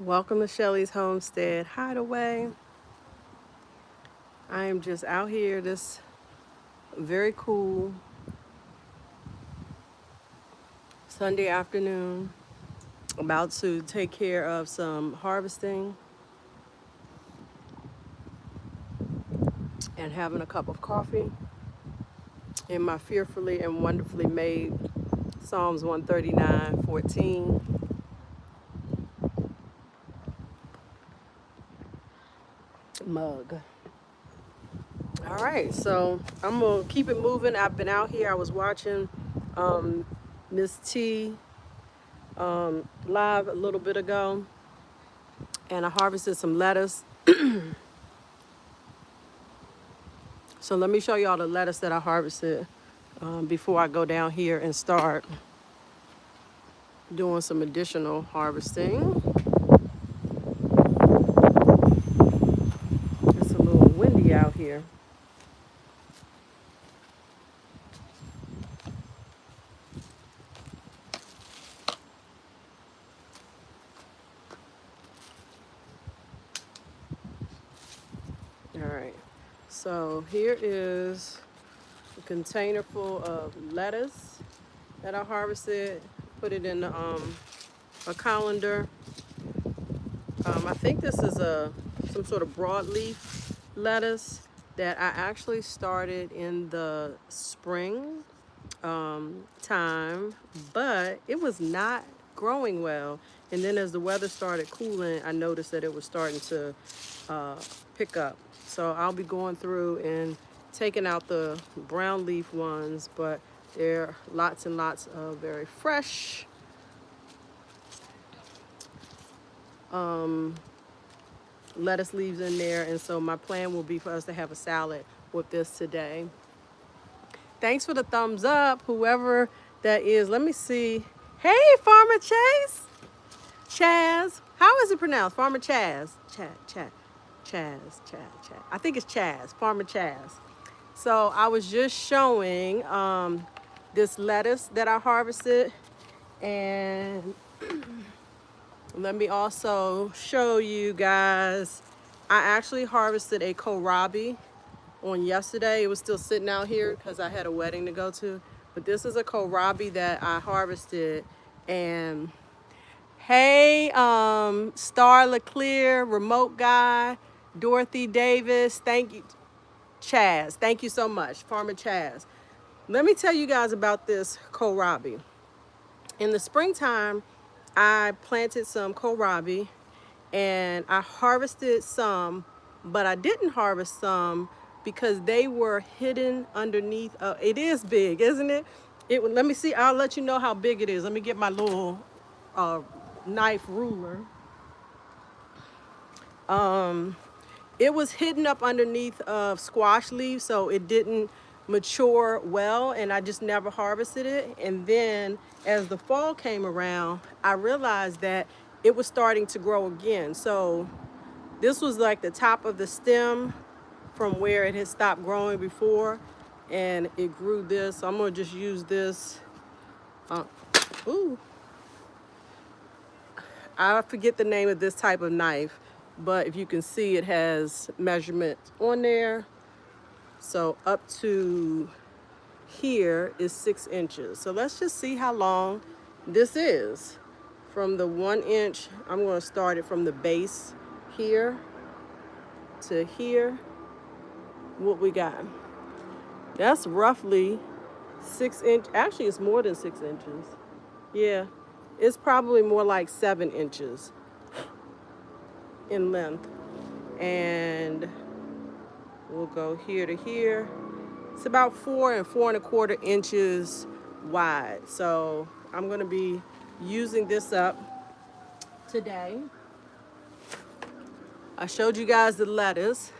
Welcome to Shelly's Homestead Hideaway. I am just out here this very cool Sunday afternoon, about to take care of some harvesting and having a cup of coffee in my fearfully and wonderfully made Psalms 139:14 mug. All right, so I'm gonna keep it moving. I've been out here. I was watching Miss T live a little bit ago, and I harvested some lettuce. So let me show y'all the lettuce that I harvested before I go down here and start doing some additional harvesting. It's a little windy out here. All right, so here is a container full of lettuce that I harvested. Put it in a colander. I think this is some sort of broadleaf lettuce that I actually started in the spring time, but it was not growing well. And then as the weather started cooling, I noticed that it was starting to pick up. So I'll be going through and taking out the brown leaf ones, but there are lots and lots of very fresh lettuce leaves in there. And so my plan will be for us to have a salad with this today. Thanks for the thumbs up, whoever that is. Let me see. Hey, Farmer Chase. Chaz. How is it pronounced? Farmer Chaz. Chaz. I think it's Chaz. Farmer Chaz. So I was just showing this lettuce that I harvested. And let me also show you guys. I actually harvested a kohlrabi on yesterday. It was still sitting out here because I had a wedding to go to. But this is a kohlrabi that I harvested. And hey, Star LeClaire, remote guy, Dorothy Davis, thank you. Chaz, thank you so much, Farmer Chaz. Let me tell you guys about this kohlrabi. In the springtime, I planted some kohlrabi and I harvested some, but I didn't harvest some because they were hidden underneath. It is big, isn't it? Let me see. I'll let you know how big it is. Let me get my little knife ruler. It was hidden up underneath of squash leaves, so it didn't mature well, and I just never harvested it. And then as the fall came around, I realized that it was starting to grow again. So this was like the top of the stem from where it had stopped growing before, and it grew this. So I'm gonna just use this. I forget the name of this type of knife, but if you can see, it has measurements on there. So up to here is 6 inches. So let's just see how long this is. From the 1 inch, I'm going to start it from the base here to here. What we got? That's roughly 6 inch. Actually, it's more than 6 inches. Yeah, it's probably more like 7 inches in length. And we'll go here to here. It's about 4 and 4 1/4 inches wide. So I'm going to be using this up today. I showed you guys the lettuce.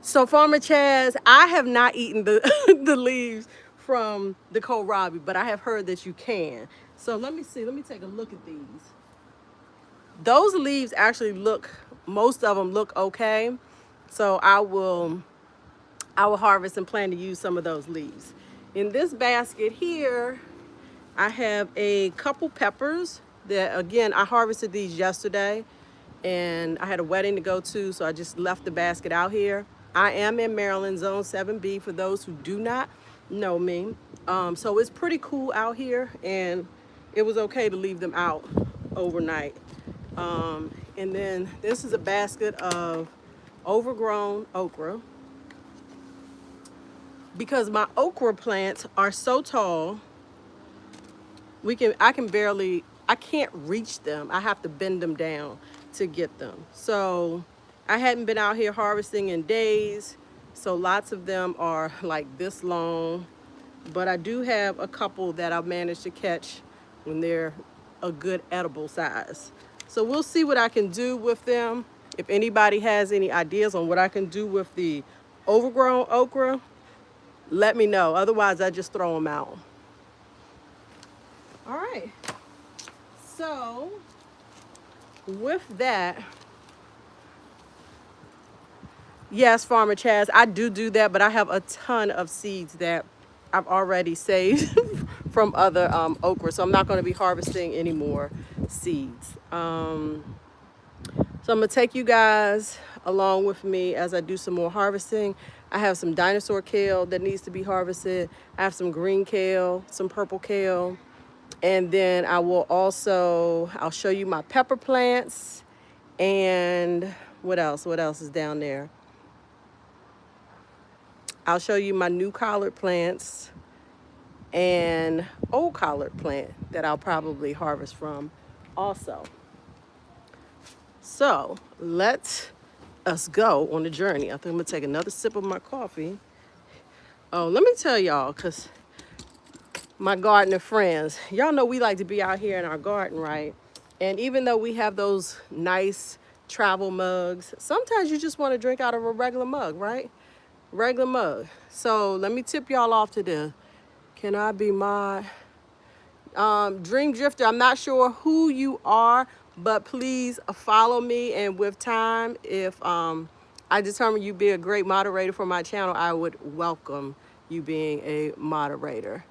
So Farmer Chaz, I have not eaten the the leaves from the kohlrabi, but I have heard that you can. So let me see. Let me take a look at these. Those leaves actually most of them look okay. So I will harvest and plan to use some of those leaves. In this basket here, I have a couple peppers that, again, I harvested these yesterday and I had a wedding to go to, so I just left the basket out here. I am in Maryland, Zone 7B, for those who do not know me. So it's pretty cool out here, and it was okay to leave them out overnight. And then this is a basket of overgrown okra. Because my okra plants are so tall, I can't reach them. I have to bend them down to get them. So I hadn't been out here harvesting in days, so lots of them are like this long, but I do have a couple that I've managed to catch when they're a good edible size. So we'll see what I can do with them. If anybody has any ideas on what I can do with the overgrown okra, let me know. Otherwise, I just throw them out. All right. So with that, yes, Farmer Chaz, I do that, but I have a ton of seeds that I've already saved from other okra, so I'm not going to be harvesting any more seeds. So I'm going to take you guys along with me as I do some more harvesting. I have some dinosaur kale that needs to be harvested. I have some green kale, some purple kale. And then I'll show you my pepper plants. And what else? What else is down there? I'll show you my new collard plants and old collard plant that I'll probably harvest from also. So let us go on the journey. I think I'm gonna take another sip of my coffee. Oh, let me tell y'all, because my gardener friends, y'all know we like to be out here in our garden, right? And even though we have those nice travel mugs, sometimes you just want to drink out of a regular mug, right? Regular mug. So let me tip y'all off to this. Can I be my Dream Drifter? I'm not sure who you are, but please follow me. And with time, if I determine you be a great moderator for my channel, I would welcome you being a moderator.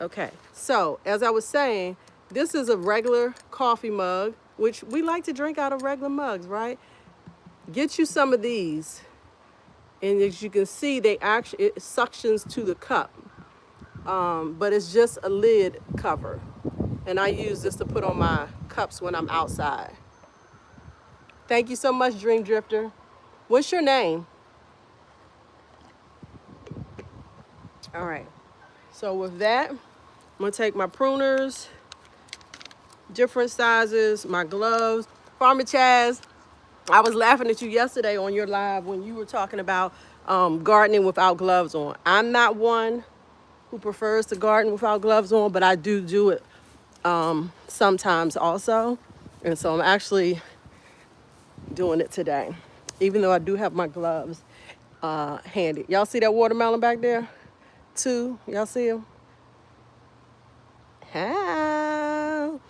Okay, so as I was saying, this is a regular coffee mug, which we like to drink out of regular mugs, right? Get you some of these, and as you can see, it suctions to the cup, but it's just a lid cover, and I use this to put on my cups when I'm outside. Thank you so much, Dream Drifter. What's your name? All right, so with that, I'm gonna take my pruners, different sizes, my gloves. Farmer Chaz, I was laughing at you yesterday on your live when you were talking about gardening without gloves on. I'm not one who prefers to garden without gloves on, but I do it sometimes also. And so I'm actually doing it today, even though I do have my gloves handy. Y'all see that watermelon back there? Two, y'all see him? How?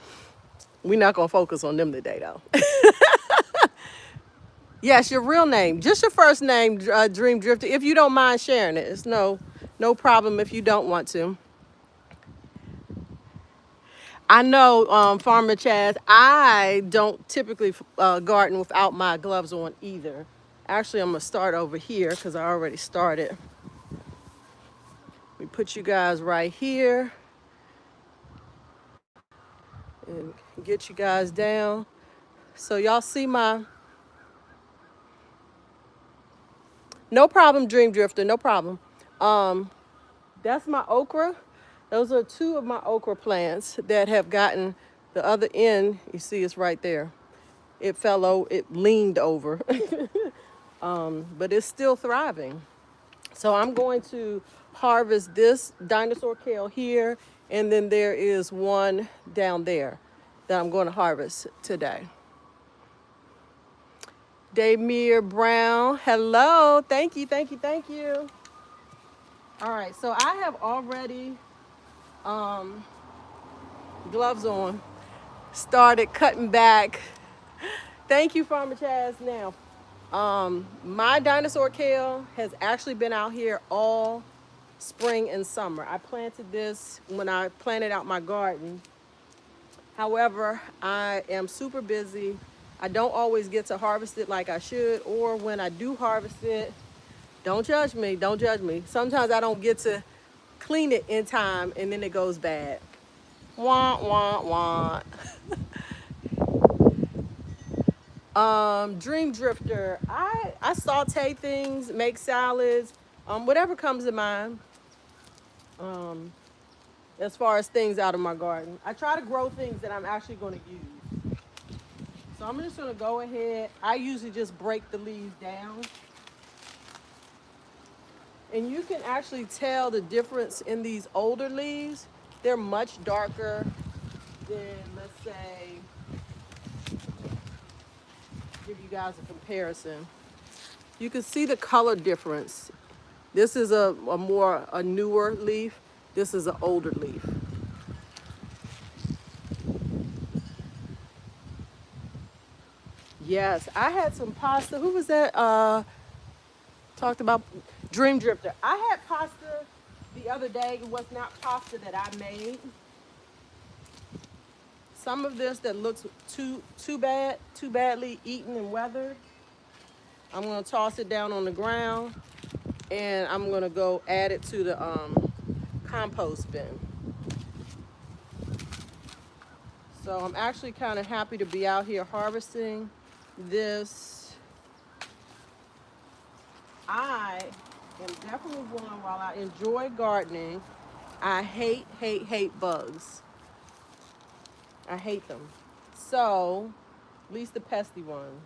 We're not gonna focus on them today though. Yes, your real name, just your first name, Dream Drifter. If you don't mind sharing it, it's no problem if you don't want to. I know, Farmer Chaz, I don't typically garden without my gloves on either. Actually, I'm gonna start over here because I already started. We put you guys right here and get you guys down. So y'all see my, no problem, Dream Drifter, no problem. That's my okra. Those are two of my okra plants that have gotten the other end. You see it's right there. It leaned over, but it's still thriving. So I'm going to harvest this dinosaur kale here, and then there is one down there that I'm going to harvest today. Damir Brown, hello, thank you. All right, so I have already gloves on, started cutting back. Thank you, Farmer Chaz. Now, my dinosaur kale has actually been out here all spring and summer. I planted this when I planted out my garden. However, I am super busy. I don't always get to harvest it like I should, or when I do harvest it, don't judge me, don't judge me. Sometimes I don't get to clean it in time and then it goes bad. Wah, wah, wah. Dream Drifter. I saute things, make salads, whatever comes to mind. As far as things out of my garden, I try to grow things that I'm actually going to use. So I'm just going to go ahead. I usually just break the leaves down. And you can actually tell the difference in these older leaves. They're much darker than, let's say, give you guys a comparison. You can see the color difference. This is a newer leaf. This is an older leaf. Yes, I had some pasta. Who was that? Talked about Dream Drifter. I had pasta the other day. It was not pasta that I made. Some of this that looks too badly eaten and weathered. I'm gonna toss it down on the ground, and I'm gonna go add it to the compost bin. So I'm actually kind of happy to be out here harvesting this. I am definitely one, while I enjoy gardening, I hate bugs. I hate them. So, at least the pesky ones.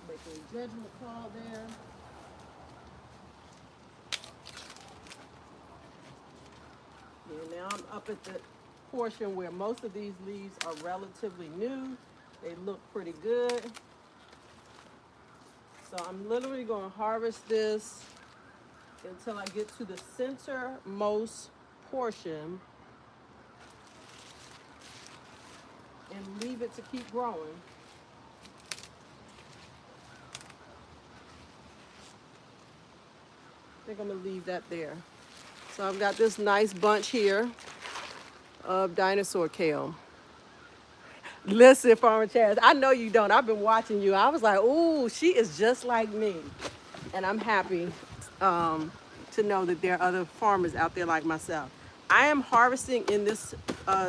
Make a judgment call there. And now I'm up at the portion where most of these leaves are relatively new. They look pretty good. So I'm literally going to harvest this until I get to the centermost portion and leave it to keep growing. I think I'm going to leave that there. So I've got this nice bunch here of dinosaur kale. Listen, Farmer Chaz, I know you don't. I've been watching you. I was like, ooh, she is just like me. And I'm happy to know that there are other farmers out there like myself. I am harvesting in this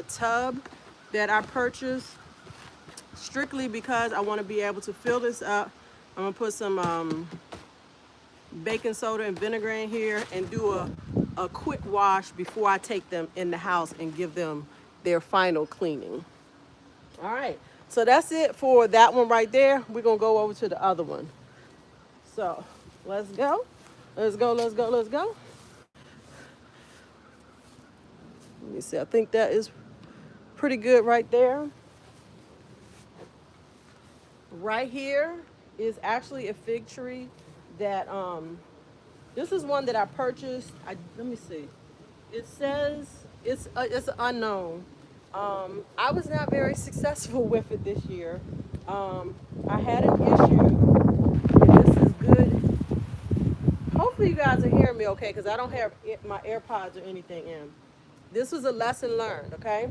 tub that I purchased strictly because I want to be able to fill this up. I'm going to put some baking soda and vinegar in here and do a quick wash before I take them in the house and give them their final cleaning. All right, so that's it for that one right there. We're gonna go over to the other one. So let's go, let's go, let's go, let's go. Let me see, I think that is pretty good right there. Right here is actually a fig tree that, this is one that I purchased. Let me see. It says it's unknown. I was not very successful with it this year. I had an issue, and this is good. Hopefully you guys are hearing me okay, because I don't have my AirPods or anything in. This was a lesson learned, okay?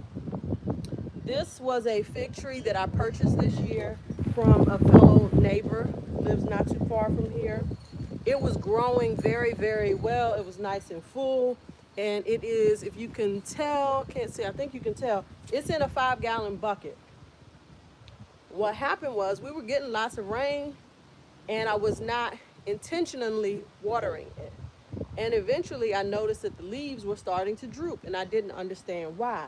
This was a fig tree that I purchased this year from a fellow neighbor who lives not too far from here. It was growing very, very well. It was nice and full. And it is, if you can tell, can't see, I think you can tell, it's in a 5-gallon bucket. What happened was we were getting lots of rain and I was not intentionally watering it. And eventually I noticed that the leaves were starting to droop and I didn't understand why.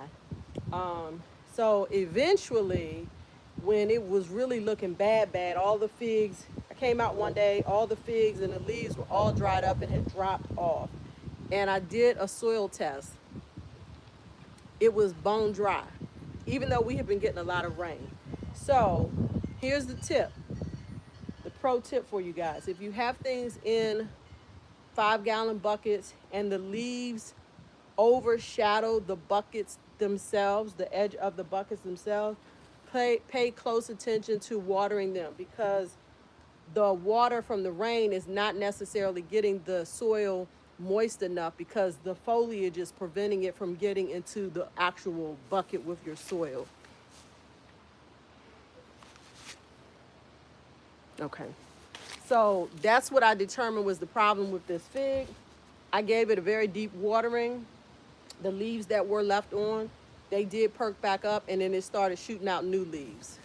So eventually, when it was really looking bad, all the figs, I came out one day, all the figs and the leaves were all dried up and had dropped off. And I did a soil test. It was bone dry, even though we have been getting a lot of rain. So here's the tip, the pro tip for you guys. If you have things in 5-gallon buckets and the leaves overshadow the buckets themselves, the edge of the buckets themselves, pay close attention to watering them, because the water from the rain is not necessarily getting the soil moist enough because the foliage is preventing it from getting into the actual bucket with your soil. Okay. So that's what I determined was the problem with this fig. I gave it a very deep watering. The leaves that were left on, they did perk back up, and then it started shooting out new leaves.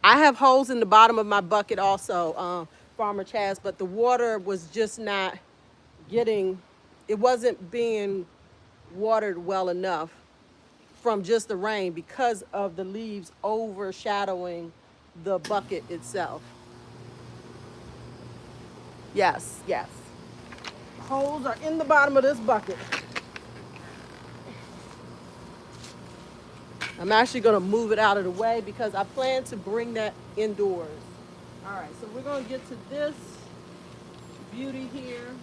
I have holes in the bottom of my bucket also, Farmer Chaz, but the water was just not getting, it wasn't being watered well enough from just the rain because of the leaves overshadowing the bucket itself. Yes, yes. Holes are in the bottom of this bucket. I'm actually gonna move it out of the way because I plan to bring that indoors. All right, so we're gonna get to this beauty here.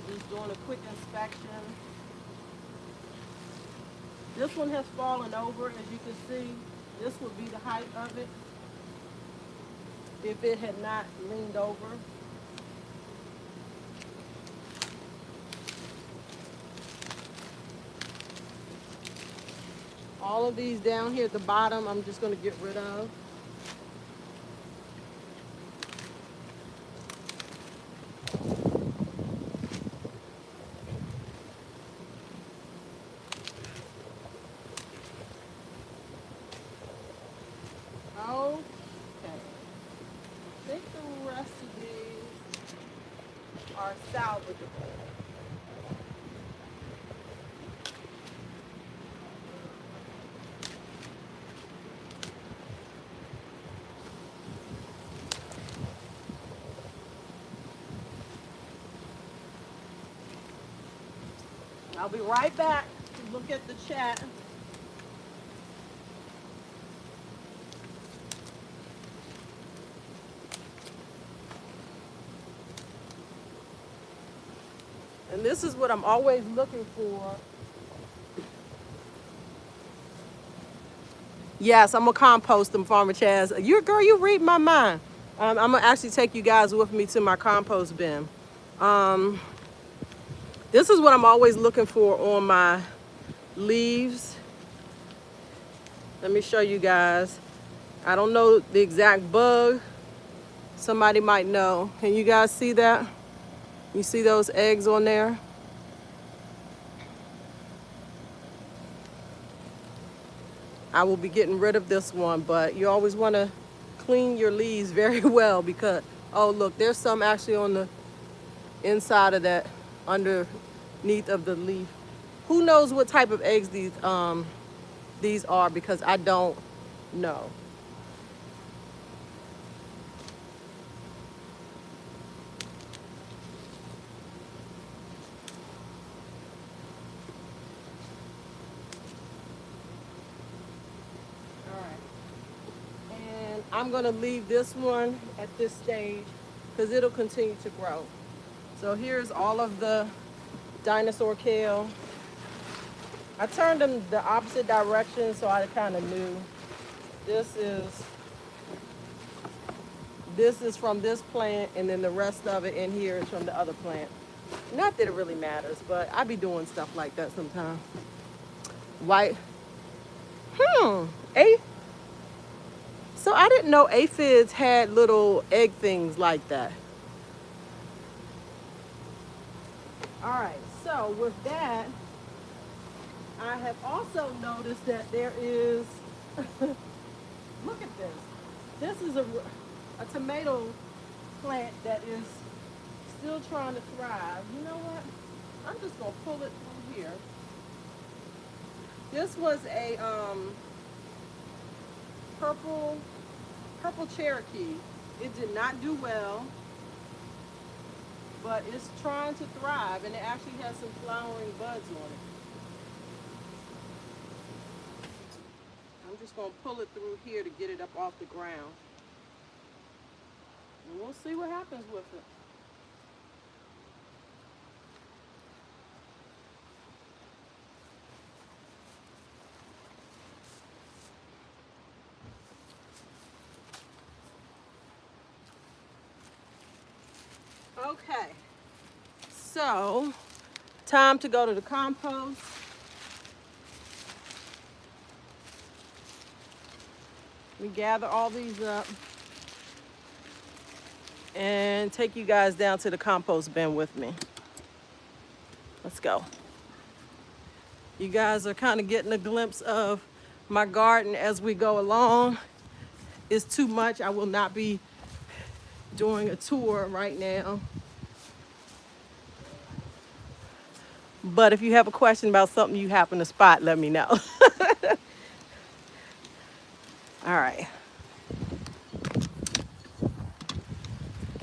Just doing a quick inspection. This one has fallen over, as you can see. This would be the height of it if it had not leaned over. All of these down here at the bottom, I'm just going to get rid of. Okay. I think the rest of these are salvageable. I'll be right back to look at the chat. And this is what I'm always looking for. Yes, I'm gonna compost them, Farmer Chaz. Girl, you read my mind. I'm gonna actually take you guys with me to my compost bin. This is what I'm always looking for on my leaves. Let me show you guys. I don't know the exact bug. Somebody might know. Can you guys see that? You see those eggs on there? I will be getting rid of this one, but you always want to clean your leaves very well because, oh look, there's some actually on the inside of that, underneath of the leaf. Who knows what type of eggs these are, because I don't know. I'm gonna leave this one at this stage because it'll continue to grow. So here's all of the dinosaur kale. I turned them the opposite direction so I kind of knew. This is from this plant, and then the rest of it in here is from the other plant. Not that it really matters, but I be doing stuff like that sometimes. White. So I didn't know aphids had little egg things like that. All right, so with that, I have also noticed that there is, look at this. This is a tomato plant that is still trying to thrive. You know what? I'm just gonna pull it through here. This was a purple Cherokee. It did not do well, but it's trying to thrive, and it actually has some flowering buds on it. I'm just gonna pull it through here to get it up off the ground, and we'll see what happens with it. Okay, so time to go to the compost. We gather all these up and take you guys down to the compost bin with me. Let's go. You guys are kind of getting a glimpse of my garden as we go along. It's too much. I will not be doing a tour right now. But if you have a question about something you happen to spot, let me know. All right.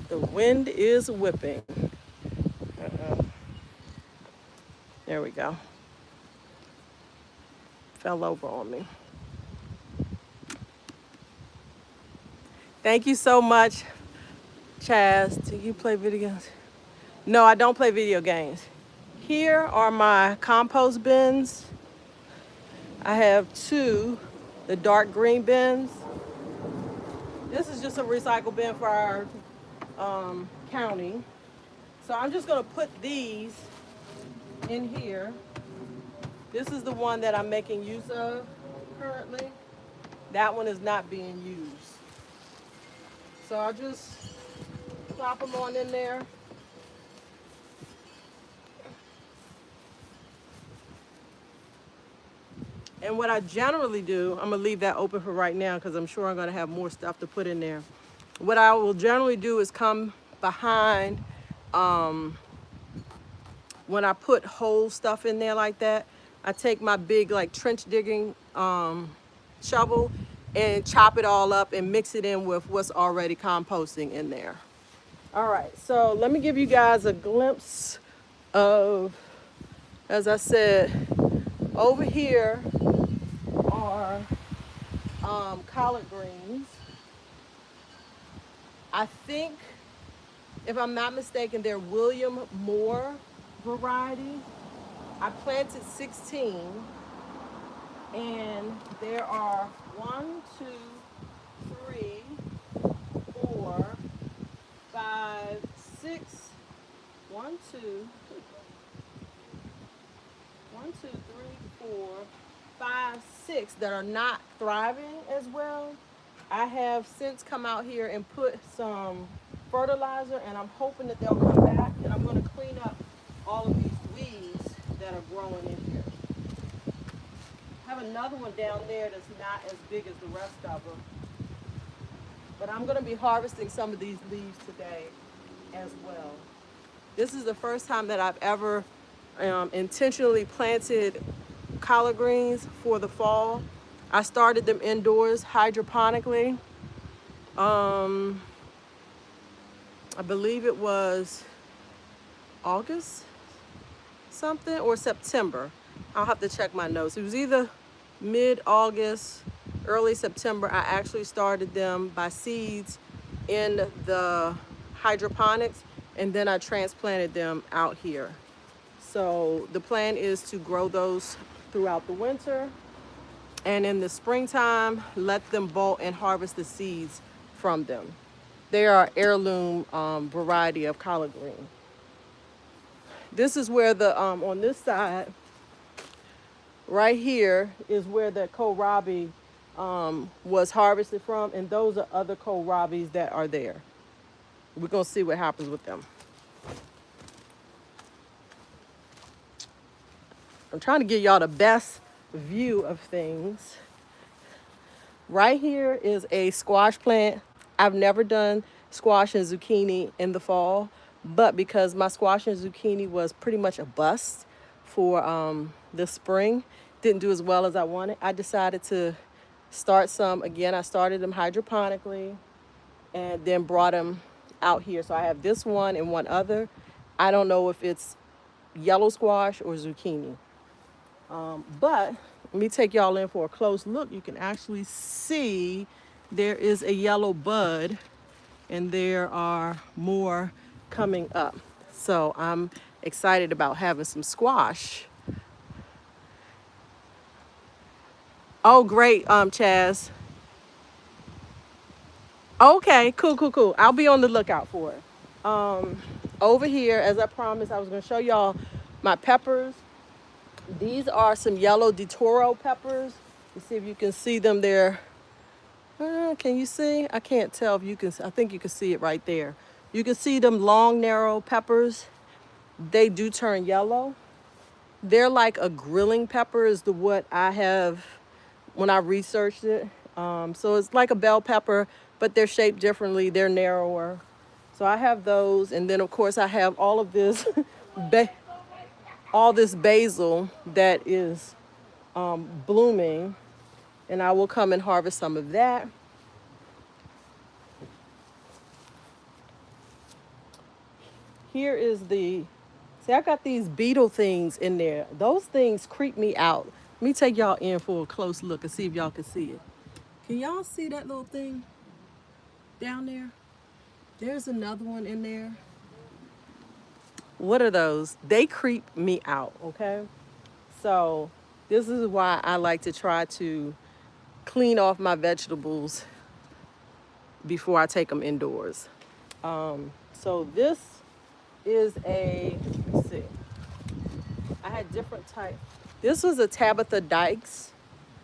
The wind is whipping. There we go. Fell over on me. Thank you so much, Chaz. Do you play video games? No, I don't play video games. Here are my compost bins. I have two, the dark green bins. This is just a recycle bin for our county. So I'm just gonna put these in here. This is the one that I'm making use of currently. That one is not being used. So I'll just plop them on in there. And what I generally do, I'm gonna leave that open for right now because I'm sure I'm gonna have more stuff to put in there. What I will generally do is come behind, when I put whole stuff in there like that, I take my big like trench digging shovel and chop it all up and mix it in with what's already composting in there. All right, so let me give you guys a glimpse of, as I said, over here are collard greens. I think, if I'm not mistaken, they're William Moore variety. I planted 16, and there are 1, 2, 3, 4, 5, 6, 1, 2, 1, 2, 3, 4, 5, 6 that are not thriving as well. I have since come out here and put some fertilizer, and I'm hoping that they'll come back, and I'm going to clean up all of these weeds that are growing in here. I have another one down there that's not as big as the rest of them, but I'm going to be harvesting some of these leaves today as well. This is the first time that I've ever intentionally planted collard greens for the fall. I started them indoors hydroponically. I believe it was August something or September. I'll have to check my notes. It was either mid-August, early September. I actually started them by seeds in the hydroponics, and then I transplanted them out here. So the plan is to grow those throughout the winter, and in the springtime, let them bolt and harvest the seeds from them. They are heirloom variety of collard green. This is where the, on this side, right here is where the kohlrabi was harvested from, and those are other kohlrabis that are there. We're gonna see what happens with them. I'm trying to give y'all the best view of things. Right here is a squash plant. I've never done squash and zucchini in the fall, but because my squash and zucchini was pretty much a bust for the spring, didn't do as well as I wanted, I decided to start some again. I started them hydroponically and then brought them out here. So I have this one and one other. I don't know if it's yellow squash or zucchini. But let me take y'all in for a close look. You can actually see there is a yellow bud, and there are more coming up. So I'm excited about having some squash. Oh, great, Chaz. Okay, cool. I'll be on the lookout for it. over here, as I promised, I was going to show y'all my peppers. These are some yellow De Toro peppers. You see if you can see them there. Can you see? I can't tell if you can. I think you can see it right there. You can see them long, narrow peppers. They do turn yellow. They're like a grilling pepper is what I have when I researched it. So it's like a bell pepper, but they're shaped differently. They're narrower. So I have those. And then, of course, I have all of this, all this basil that is blooming. And I will come and harvest some of that. Here is the, see, I got these beetle things in there. Those things creep me out. Let me take y'all in for a close look and see if y'all can see it. Can y'all see that little thing down there? There's another one in there. What are those? They creep me out, okay? So this is why I like to try to clean off my vegetables before I take them indoors. So this is a, let's see, I had different types. This was a Tabitha Dykes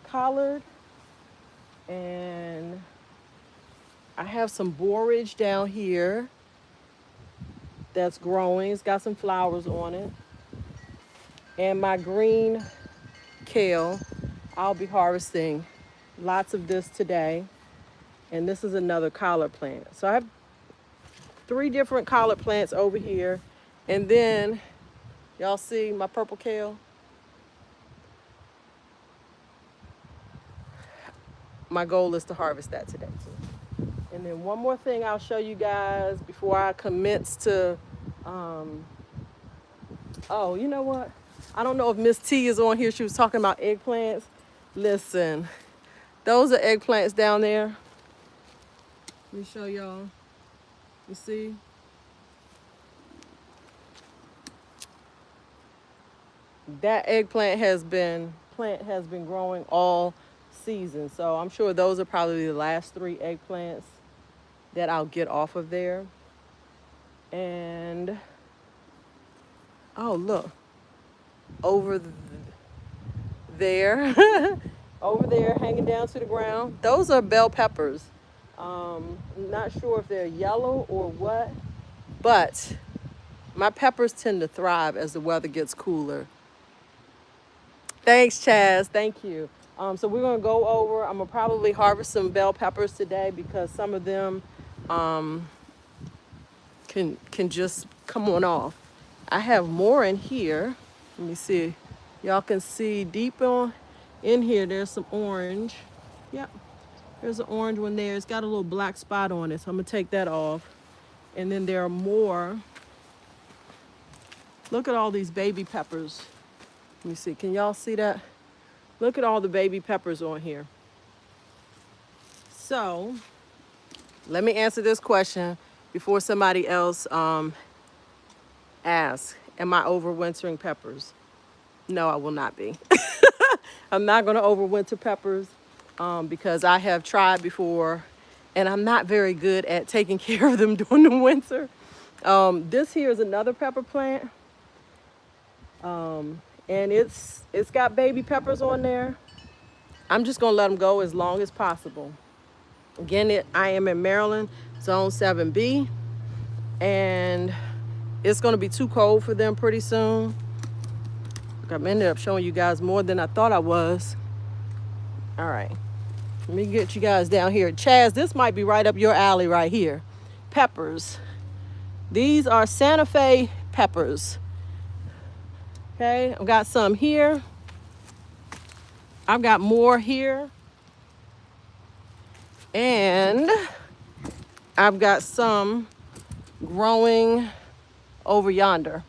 collard, and I have some borage down here that's growing. It's got some flowers on it. And my green kale, I'll be harvesting lots of this today. And this is another collard plant. So I have 3 different collard plants over here. And then, y'all see my purple kale? My goal is to harvest that today too. And then one more thing I'll show you guys before I commence to, oh, you know what? I don't know if Miss T is on here. She was talking about eggplants. Listen, those are eggplants down there. Let me show y'all. You see? That eggplant has been growing all season. So I'm sure those are probably the last 3 eggplants that I'll get off of there. And oh, look, over there, over there hanging down to the ground, those are bell peppers. Not sure if they're yellow or what, but my peppers tend to thrive as the weather gets cooler. Thanks, Chaz. Thank you. So we're going to go over, I'm going to probably harvest some bell peppers today because some of them can just come on off. I have more in here. Let me see. Y'all can see deep on in here, there's some orange. Yep. There's an orange one there. It's got a little black spot on it, so I'm going to take that off. And then there are more. Look at all these baby peppers. Let me see. Can y'all see that? Look at all the baby peppers on here. So let me answer this question before somebody else asks, am I overwintering peppers? No, I will not be. I'm not going to overwinter peppers because I have tried before and I'm not very good at taking care of them during the winter. This here is another pepper plant. And it's got baby peppers on there. I'm just gonna let them go as long as possible. Again, I am in Maryland, Zone 7B, and it's gonna be too cold for them pretty soon. I ended up showing you guys more than I thought I was. All right, let me get you guys down here. Chaz, this might be right up your alley right here. Peppers. These are Santa Fe peppers. Okay, I've got some here. I've got more here. And I've got some growing over yonder.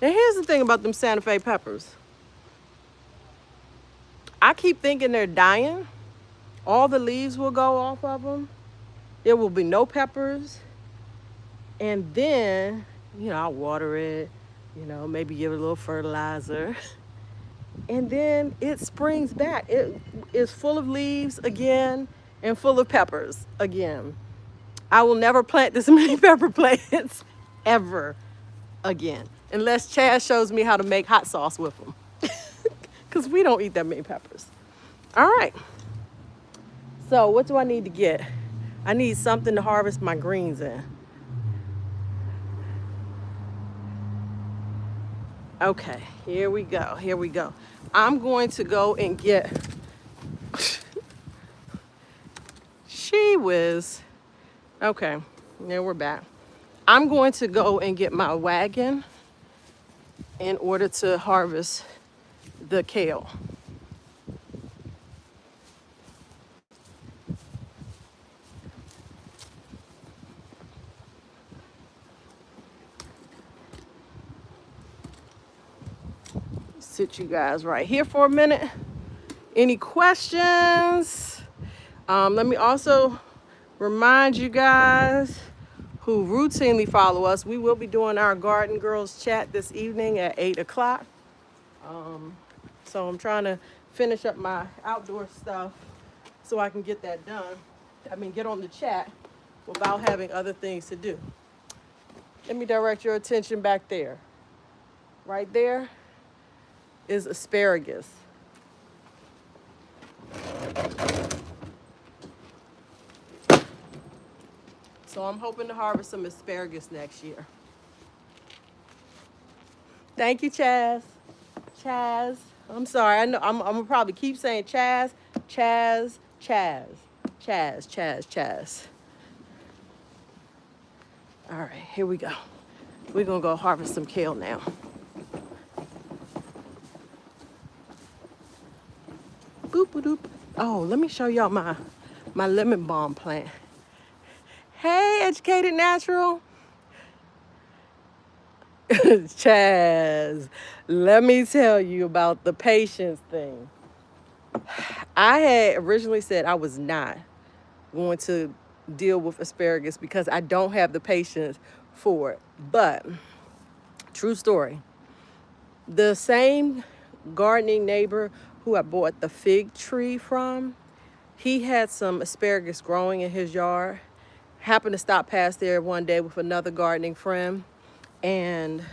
Now here's the thing about them Santa Fe peppers. I keep thinking they're dying. All the leaves will go off of them. There will be no peppers. And then, I'll water it. Maybe give it a little fertilizer. And then it springs back. It is full of leaves again and full of peppers again. I will never plant this many pepper plants ever again. Unless Chaz shows me how to make hot sauce with them. Because we don't eat that many peppers. All right. So what do I need to get? I need something to harvest my greens in. Okay, here we go. Here we go. I'm going to go and get. She whiz. Okay, now we're back. I'm going to go and get my wagon in order to harvest the kale. Sit you guys right here for a minute. Any questions? Let me also remind you guys who routinely follow us, we will be doing our Garden Girls chat this evening at 8 o'clock. So I'm trying to finish up my outdoor stuff so I can get that done. Get on the chat without having other things to do. Let me direct your attention back there. Right there is asparagus. So I'm hoping to harvest some asparagus next year. Thank you, Chaz. Chaz. I'm sorry. I know I'm gonna probably keep saying Chaz, Chaz, Chaz, Chaz, Chaz, Chaz. All right, here we go. We're gonna go harvest some kale now. Boop, boop, boop. Oh, let me show y'all my lemon balm plant. Hey, Educated Natural. Chaz, let me tell you about the patience thing. I had originally said I was not going to deal with asparagus because I don't have the patience for it. But, true story, the same gardening neighbor who I bought the fig tree from, he had some asparagus growing in his yard. Happened to stop past there one day with another gardening friend, and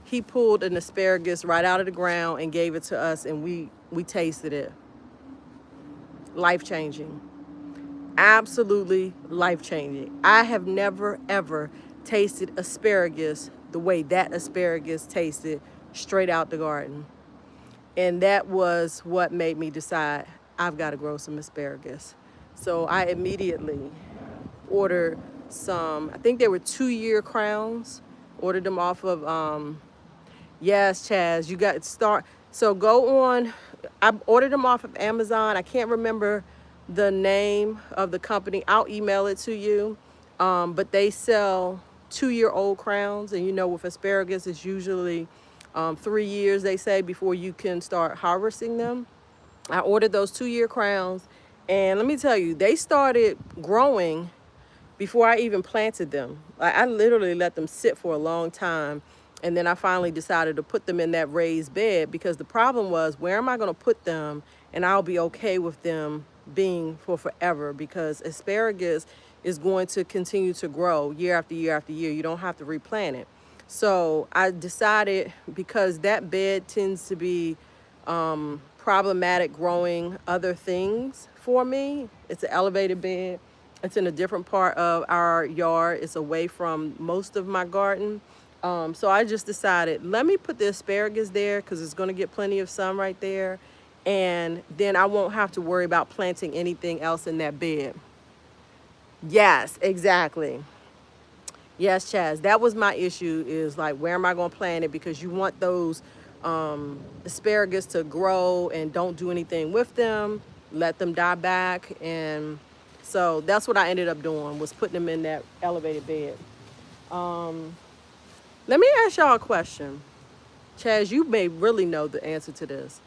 he pulled an asparagus right out of the ground and gave it to us, and we tasted it. Life-changing. Absolutely life-changing. I have never, ever tasted asparagus the way that asparagus tasted straight out the garden. And that was what made me decide I've got to grow some asparagus. So I immediately ordered some, I think they were 2-year crowns. Ordered them off of, yes, Chaz, you got to start. So go on, I ordered them off of Amazon. I can't remember the name of the company. I'll email it to you. But they sell 2-year-old crowns. And you know, with asparagus, it's usually 3 years, they say, before you can start harvesting them. I ordered those 2-year crowns. And let me tell you, they started growing before I even planted them. I literally let them sit for a long time. And then I finally decided to put them in that raised bed, because the problem was, where am I going to put them and I'll be okay with them being for forever? Because asparagus is going to continue to grow year after year after year. You don't have to replant it. So I decided, because that bed tends to be problematic growing other things for me. It's an elevated bed. It's in a different part of our yard. It's away from most of my garden. So I just decided, let me put the asparagus there, because it's going to get plenty of sun right there. And then I won't have to worry about planting anything else in that bed. Yes, exactly. Yes, Chaz, that was my issue, is like, where am I going to plant it? Because you want those asparagus to grow and don't do anything with them. Let them die back. And so that's what I ended up doing, was putting them in that elevated bed. Let me ask y'all a question. Chaz, you may really know the answer to this.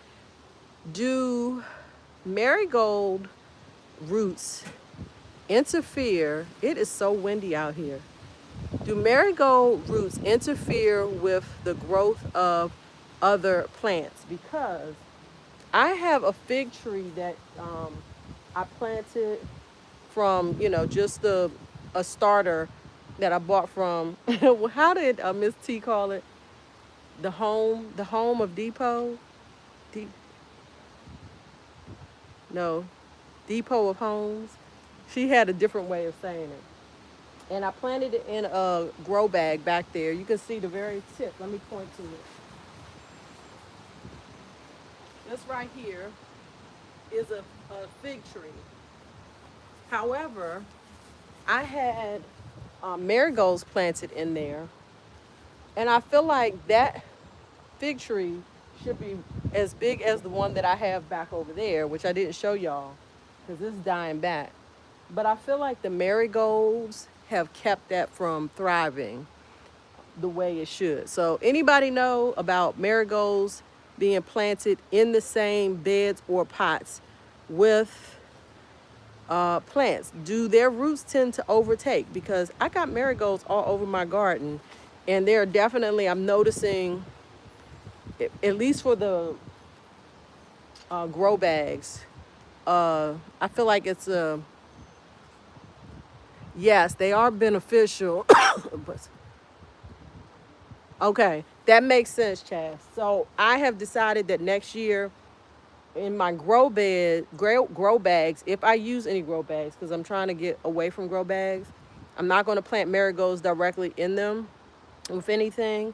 Do marigold roots interfere? It is so windy out here. Do marigold roots interfere with the growth of other plants? Because I have a fig tree that I planted from, just a starter that I bought from, how did Miss T call it? The home of Depot? De- no, Depot of Homes. She had a different way of saying it. And I planted it in a grow bag back there. You can see the very tip. Let me point to it. This right here is a fig tree. However, I had marigolds planted in there, and I feel like that fig tree should be as big as the one that I have back over there, which I didn't show y'all because it's dying back. But I feel like the marigolds have kept that from thriving the way it should. So anybody know about marigolds being planted in the same beds or pots with plants? Do their roots tend to overtake? Because I got marigolds all over my garden, and they're definitely, I'm noticing, at least for the grow bags, I feel like it's a, yes, they are beneficial. But okay, that makes sense, Chaz. So I have decided that next year in my grow bags, if I use any grow bags, because I'm trying to get away from grow bags, I'm not going to plant marigolds directly in them with anything.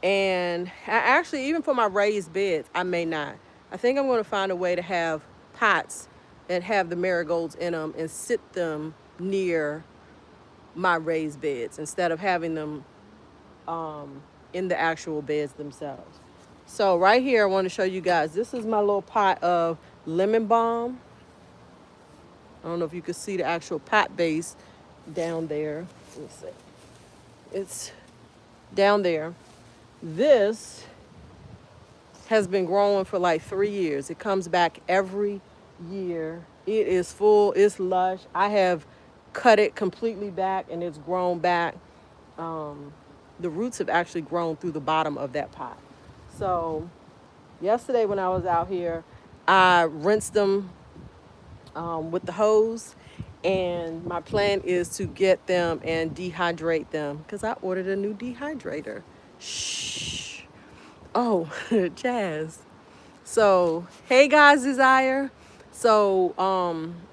And I actually, even for my raised beds, I may not. I think I'm going to find a way to have pots that have the marigolds in them and sit them near my raised beds instead of having them in the actual beds themselves. So right here, I want to show you guys, this is my little pot of lemon balm. I don't know if you can see the actual pot base down there. Let me see. It's down there. This has been growing for like 3 years. It comes back every year. It is full, it's lush. I have cut it completely back and it's grown back. The roots have actually grown through the bottom of that pot. So yesterday when I was out here, I rinsed them with the hose, and my plan is to get them and dehydrate them because I ordered a new dehydrator. Shh. Oh, Jazz. So, hey guys, Desire. So,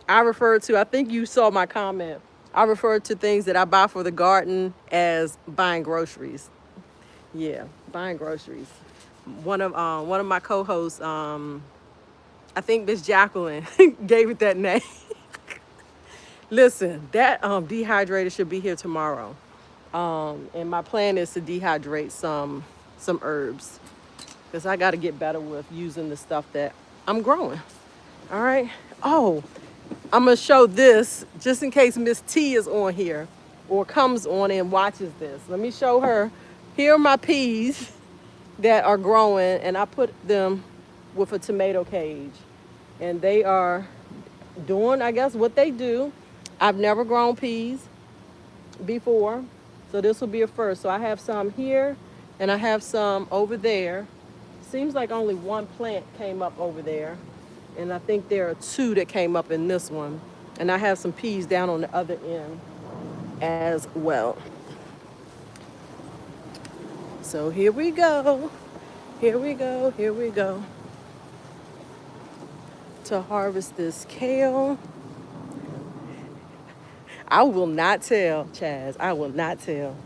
I referred to, I think you saw my comment. I referred to things that I buy for the garden as buying groceries. Yeah, buying groceries. One of my co-hosts, I think Miss Jacqueline, gave it that name. Listen, that dehydrator should be here tomorrow. And my plan is to dehydrate some herbs because I got to get better with using the stuff that I'm growing. All right. Oh, I'm gonna show this just in case Miss T is on here or comes on and watches this. Let me show her. Here are my peas that are growing, and I put them with a tomato cage, and they are doing, I guess, what they do. I've never grown peas before, so this will be a first. So I have some here, and I have some over there. Seems like only one plant came up over there, and I think there are two that came up in this one. And I have some peas down on the other end as well. So here we go. Here we go. Here we go. To harvest this kale. I will not tell, Chaz. I will not tell.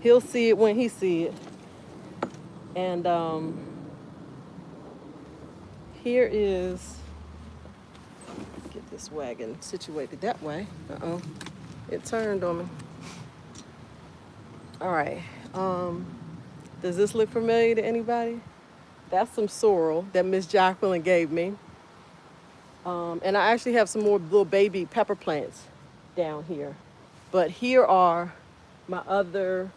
He'll see it when he see it. And here is, get this wagon situated that way. Uh-oh, it turned on me. All right. Does this look familiar to anybody? That's some sorrel that Miss Jacqueline gave me. And I actually have some more little baby pepper plants down here. But here are my other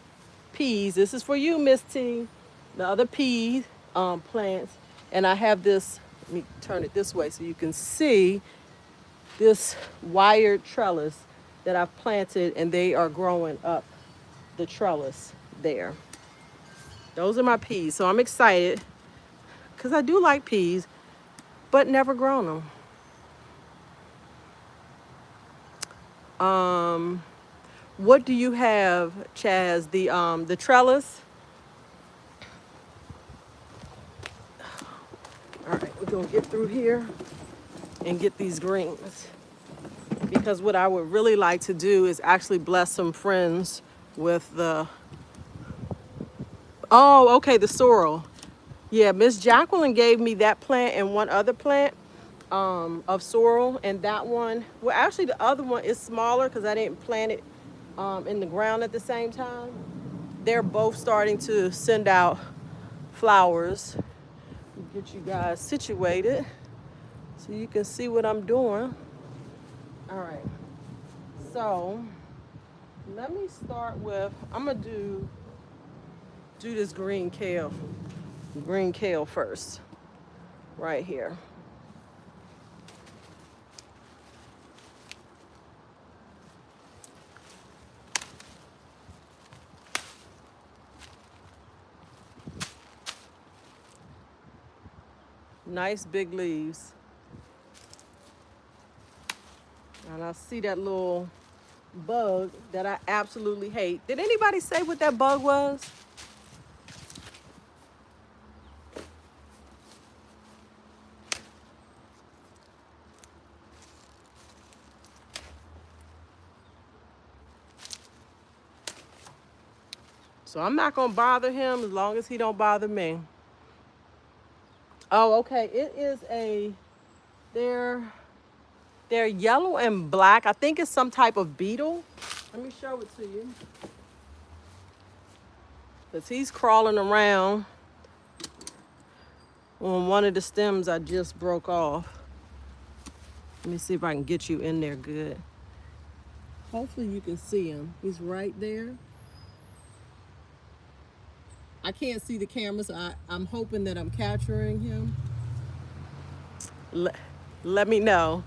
peas. This is for you, Miss T. The other pea plants. And I have this, let me turn it this way so you can see this wired trellis that I've planted, and they are growing up the trellis there. Those are my peas. So I'm excited because I do like peas, but never grown them. What do you have, Chaz? The trellis? All right, we're gonna get through here and get these greens. Because what I would really like to do is actually bless some friends with the, oh, okay, the sorrel. Yeah, Miss Jacqueline gave me that plant and one other plant of sorrel, and that one, well, actually the other one is smaller because I didn't plant it in the ground at the same time. They're both starting to send out flowers. Get you guys situated so you can see what I'm doing. All right, so let me start with, I'm gonna do this green kale first, right here. Nice big leaves. And I see that little bug that I absolutely hate. Did anybody say what that bug was? So I'm not gonna bother him as long as he don't bother me. Oh, okay. It is they're yellow and black. I think it's some type of beetle. Let me show it to you. Because he's crawling around on one of the stems I just broke off. Let me see if I can get you in there good. Hopefully you can see him. He's right there. I can't see the camera, so I'm hoping that I'm capturing him. Let me know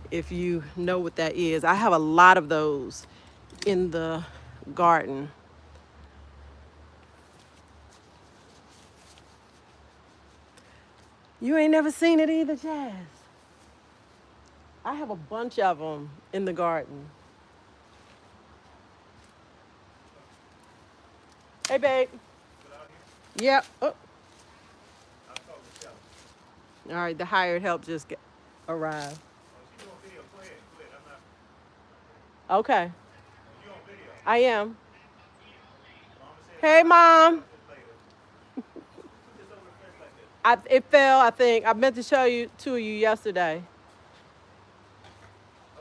if you know what that is. I have a lot of those in the garden. You ain't never seen it either, Jazz? I have a bunch of them in the garden. Hey, babe. Yep. Oh. All right, the hired help just arrived. Okay. I am. Hey, Mom. It fell, I think. I meant to show you two of you yesterday.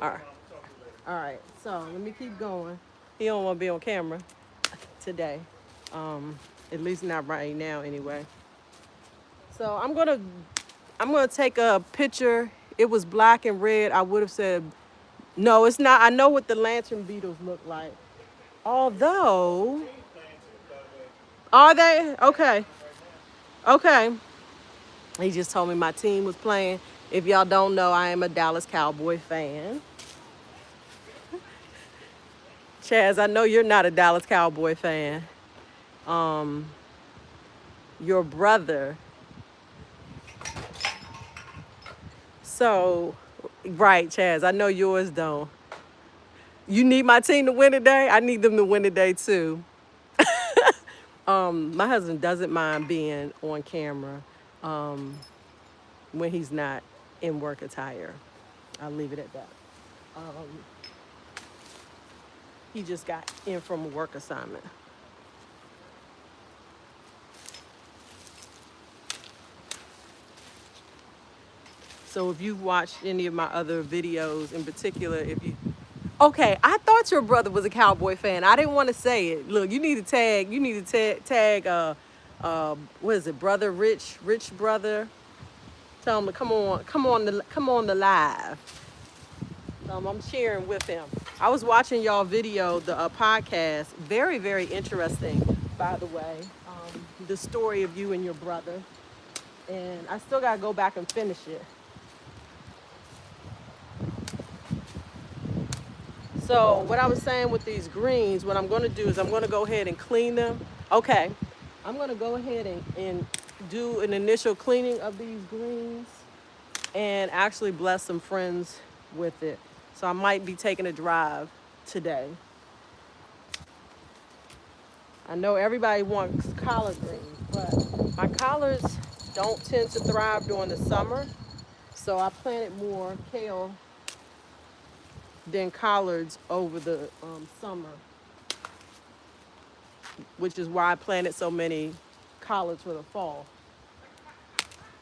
All right. All right. So let me keep going. He don't want to be on camera today. At least not right now, anyway. So I'm gonna take a picture. It was black and red. I would have said, no, it's not. I know what the lantern beetles look like. Although, are they? Okay. Okay. He just told me my team was playing. If y'all don't know, I am a Dallas Cowboy fan. Chaz, I know you're not a Dallas Cowboy fan. Your brother. So, right, Chaz, I know yours don't. You need my team to win today? I need them to win today too. My husband doesn't mind being on camera when he's not in work attire. I'll leave it at that. He just got in from a work assignment. So if you've watched any of my other videos, in particular, if you, okay, I thought your brother was a Cowboy fan. I didn't want to say it. Look, you need to tag, what is it, brother Rich brother. Tell him to come on the live. I'm sharing with him. I was watching y'all video, the podcast, very, very interesting, by the way, the story of you and your brother. And I still gotta go back and finish it. So what I was saying with these greens, what I'm gonna do is I'm gonna go ahead and clean them. Okay, I'm gonna go ahead and do an initial cleaning of these greens and actually bless some friends with it. So I might be taking a drive today I know everybody wants collard greens, but my collards don't tend to thrive during the summer. So I planted more kale than collards over the summer, which is why I planted so many collards for the fall.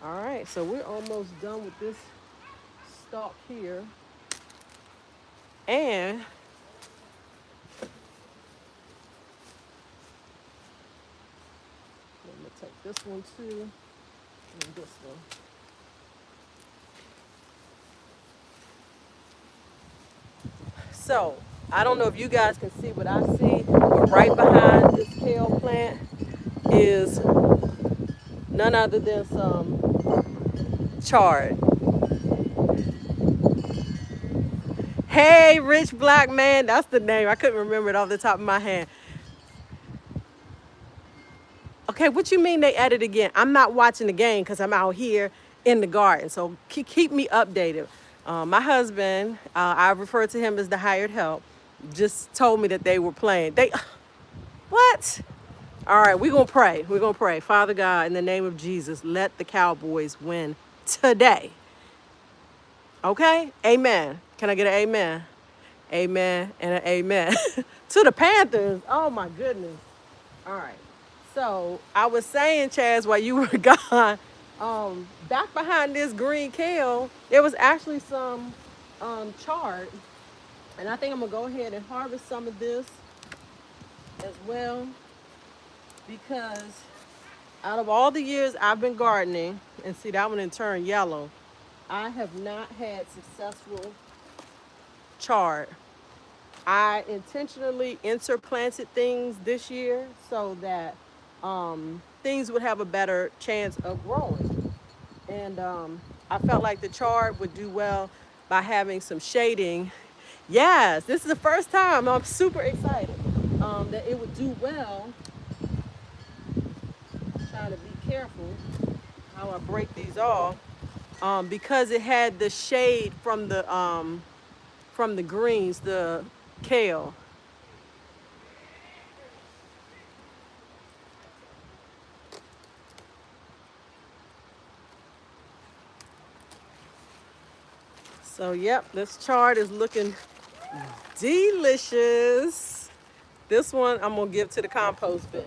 All right, so we're almost done with this stalk here. And I'm gonna take this one too, and this one. So, I don't know if you guys can see what I see, but right behind this kale plant is none other than some chard. Hey, Rich Black Man, that's the name. I couldn't remember it off the top of my head. Okay, what you mean they at it again? I'm not watching the game because I'm out here in the garden. So keep me updated. My husband, I refer to him as the hired help, just told me that they were playing. What? All right, we're going to pray. We're going to pray. Father God, in the name of Jesus, let the Cowboys win today. Okay? Amen. Can I get an amen? Amen and an amen. To the Panthers. Oh, my goodness. All right. So I was saying, Chaz, while you were gone, back behind this green kale, there was actually some chard. And I think I'm going to go ahead and harvest some of this as well, because out of all the years I've been gardening, and see that one in turn yellow, I have not had successful chard. I intentionally interplanted things this year so that things would have a better chance of growing. And I felt like the chard would do well by having some shading. Yes, this is the first time. I'm super excited that it would do well. Trying to be careful how I break these off, because it had the shade from the greens, the kale. So yep, this chard is looking delicious. This one I'm gonna give to the compost bin.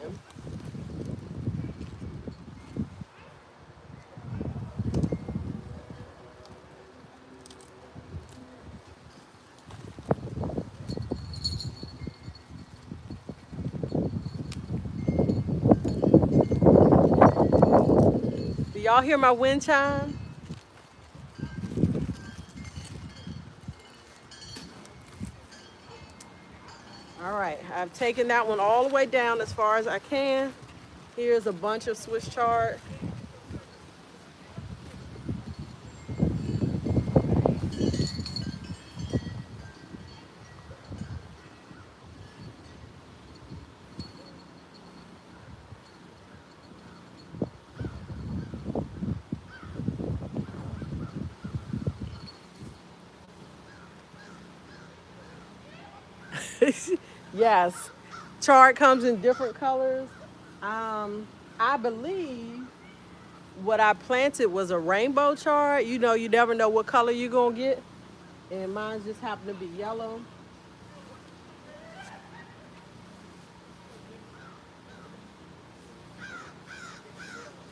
Do y'all hear my wind chime? All right, I've taken that one all the way down as far as I can. Here's a bunch of Swiss chard. Yes, chard comes in different colors. I believe what I planted was a rainbow chard. You know, you never know what color you're gonna get. And mine just happened to be yellow.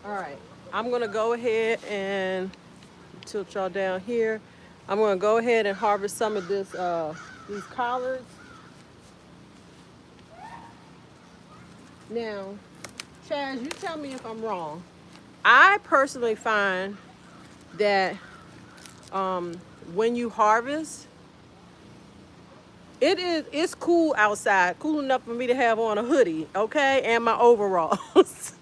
All right, I'm gonna go ahead and tilt y'all down here. I'm gonna go ahead and harvest some of this, these collards. Now, Chaz, you tell me if I'm wrong. I personally find that when you harvest, it's cool outside, cool enough for me to have on a hoodie, okay, and my overalls.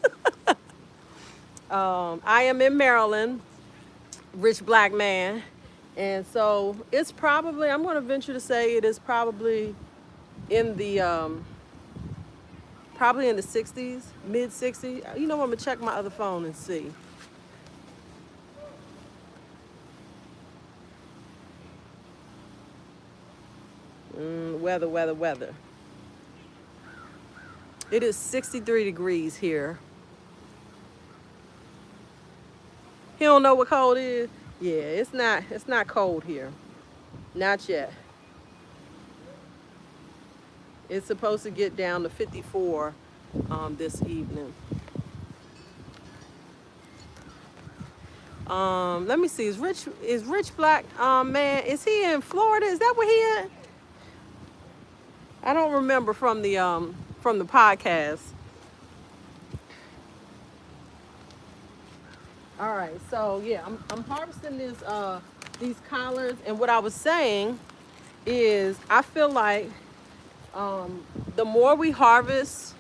I am in Maryland, Rich Black Man, and so it's probably, I'm going to venture to say it is probably in the probably in the 60s, mid 60s. You know, I'm gonna check my other phone and see. Weather. It is 63 degrees here. He don't know what cold is? Yeah, it's not cold here. Not yet. It's supposed to get down to 54 this evening. Let me see. Is Rich Black man? Is he in Florida? Is that where he at? I don't remember from the podcast. All right, so yeah, I'm harvesting these collards, and what I was saying is I feel like the more we harvest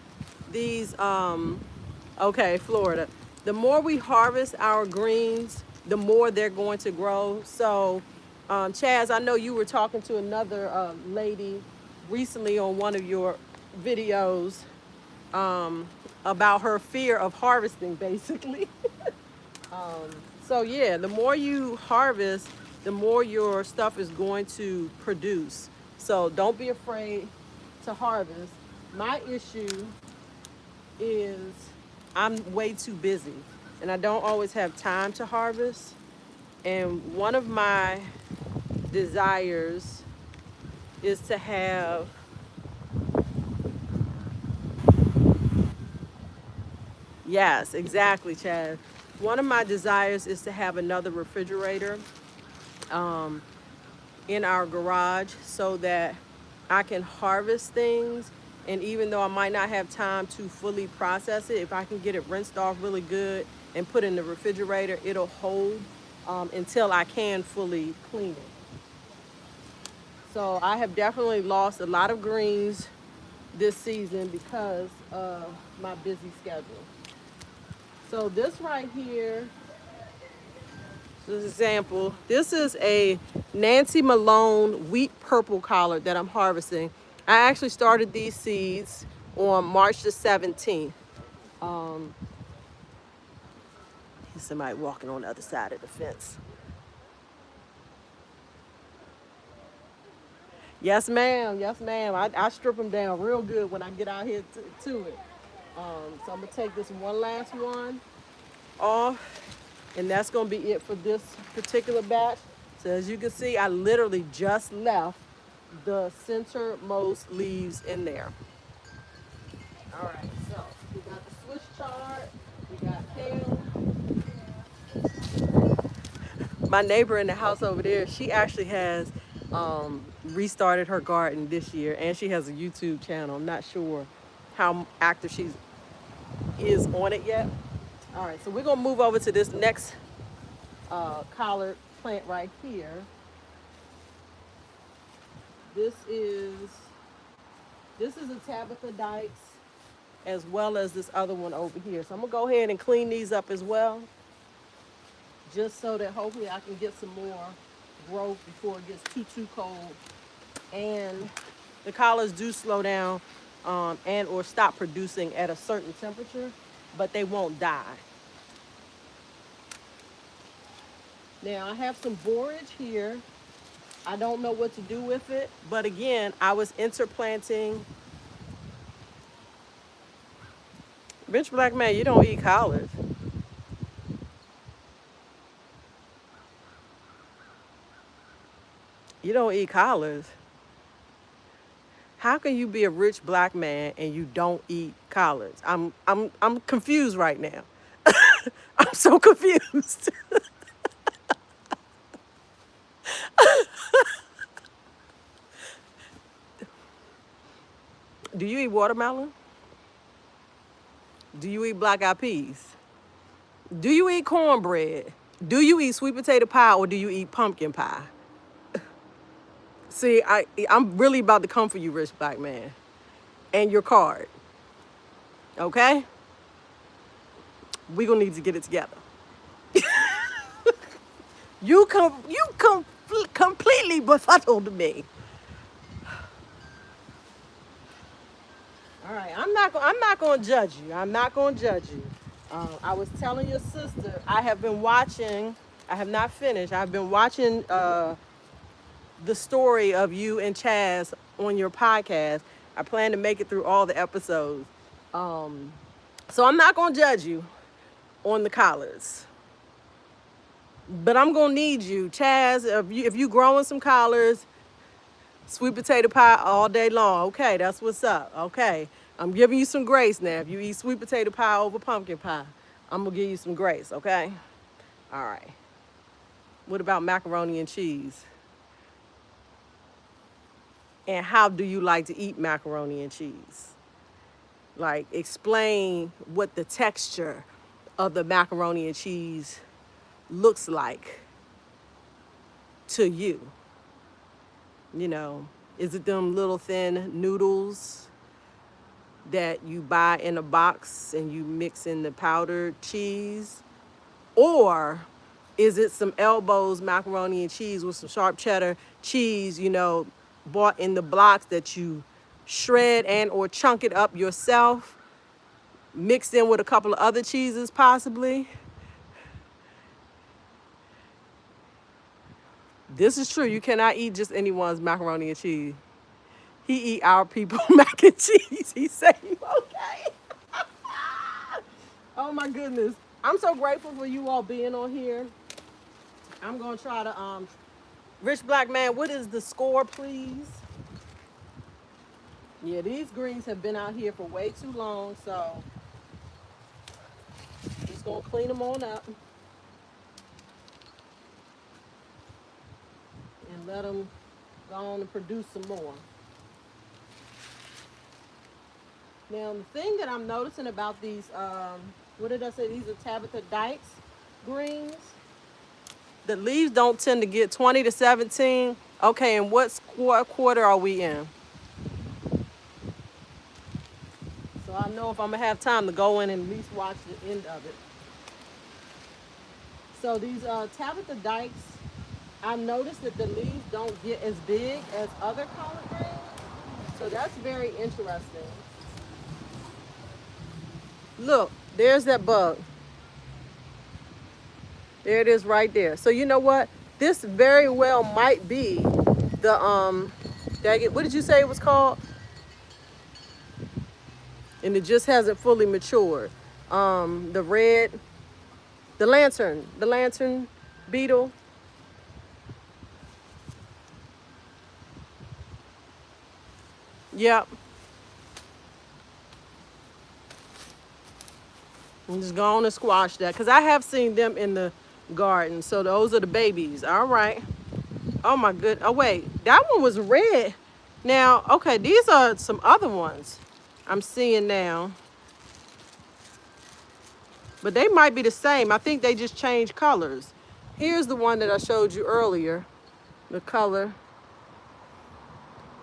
these okay, Florida, the more we harvest our greens, the more they're going to grow. So Chaz, I know you were talking to another lady recently on one of your videos about her fear of harvesting, basically. So yeah, the more you harvest, the more your stuff is going to produce. So don't be afraid to harvest. My issue is I'm way too busy and I don't always have time to harvest. And one of my desires is to have, yes, exactly, Chad. One of my desires is to have another refrigerator in our garage so that I can harvest things. And even though I might not have time to fully process it, if I can get it rinsed off really good and put in the refrigerator, it'll hold until I can fully clean it. So I have definitely lost a lot of greens this season because of my busy schedule. So this right here, this example, this is a Nancy Malone wheat purple collard that I'm harvesting. I actually started these seeds on March the 17th. Here's somebody walking on the other side of the fence. Yes, ma'am. Yes, ma'am. I strip them down real good when I get out here to it. So I'm going to take this one last one off. And that's going to be it for this particular batch. So as you can see, I literally just left the centermost leaves in there. All right, so we got the Swiss chard, we got kale. My neighbor in the house over there, she actually has restarted her garden this year, and she has a YouTube channel. I'm not sure how active she is on it yet. All right, so we're gonna move over to this next collard plant right here. This is a Tabitha Dykes, as well as this other one over here. So I'm gonna go ahead and clean these up as well, just so that hopefully I can get some more growth before it gets too cold. And the collards do slow down and or stop producing at a certain temperature, but they won't die. Now I have some borage here. I don't know what to do with it, but again, I was interplanting. Rich Black man, you don't eat collards. You don't eat collards. How can you be a rich black man and you don't eat collards? I'm confused right now. I'm so confused. Do you eat watermelon? Do you eat black eyed peas? Do you eat cornbread? Do you eat sweet potato pie or do you eat pumpkin pie? See, I'm really about to come for you, rich black man, and your card. Okay? We're gonna need to get it together. You completely befuddled me. All right, I'm not gonna judge you. I'm not gonna judge you. I was telling your sister I have been watching. I have not finished. I've been watching the story of you and Chaz on your podcast. I plan to make it through all the episodes. So I'm not gonna judge you on the collards, but I'm gonna need you, Chaz, if you growing some collards, sweet potato pie all day long. Okay, that's what's up. Okay, I'm giving you some grace now. If you eat sweet potato pie over pumpkin pie, I'm gonna give you some grace. Okay. All right. What about macaroni and cheese? And how do you like to eat macaroni and cheese? Like, explain what the texture of the macaroni and cheese looks like to you. You know, is it them little thin noodles that you buy in a box and you mix in the powdered cheese? Or is it some Elbows macaroni and cheese with some sharp cheddar cheese, you know, bought in the blocks that you shred and or chunk it up yourself, mixed in with a couple of other cheeses possibly? This is true. You cannot eat just anyone's macaroni and cheese. He eat our people mac and cheese. He say, okay. Oh my goodness. I'm so grateful for you all being on here. I'm gonna try to Rich Black Man, what is the score, please? Yeah, these greens have been out here for way too long, so just gonna clean them on up and let them go on and produce some more. Now, the thing that I'm noticing about these, what did I say? These are Tabitha Dykes greens. The leaves don't tend to get 20 to 17. Okay, and what quarter are we in? So I know if I'm gonna have time to go in and at least watch the end of it. So these Tabitha Dykes, I've noticed that the leaves don't get as big as other collard greens. So that's very interesting. Look, there's that bug. There it is right there. So you know what? This very well might be the what did you say it was called? And it just hasn't fully matured. The lantern beetle. Yep. I'm just going to squash that because I have seen them in the garden. So those are the babies. All right. Oh my good. Oh wait, that one was red. Now, okay, these are some other ones I'm seeing now. But they might be the same. I think they just changed colors. Here's the one that I showed you earlier. The color.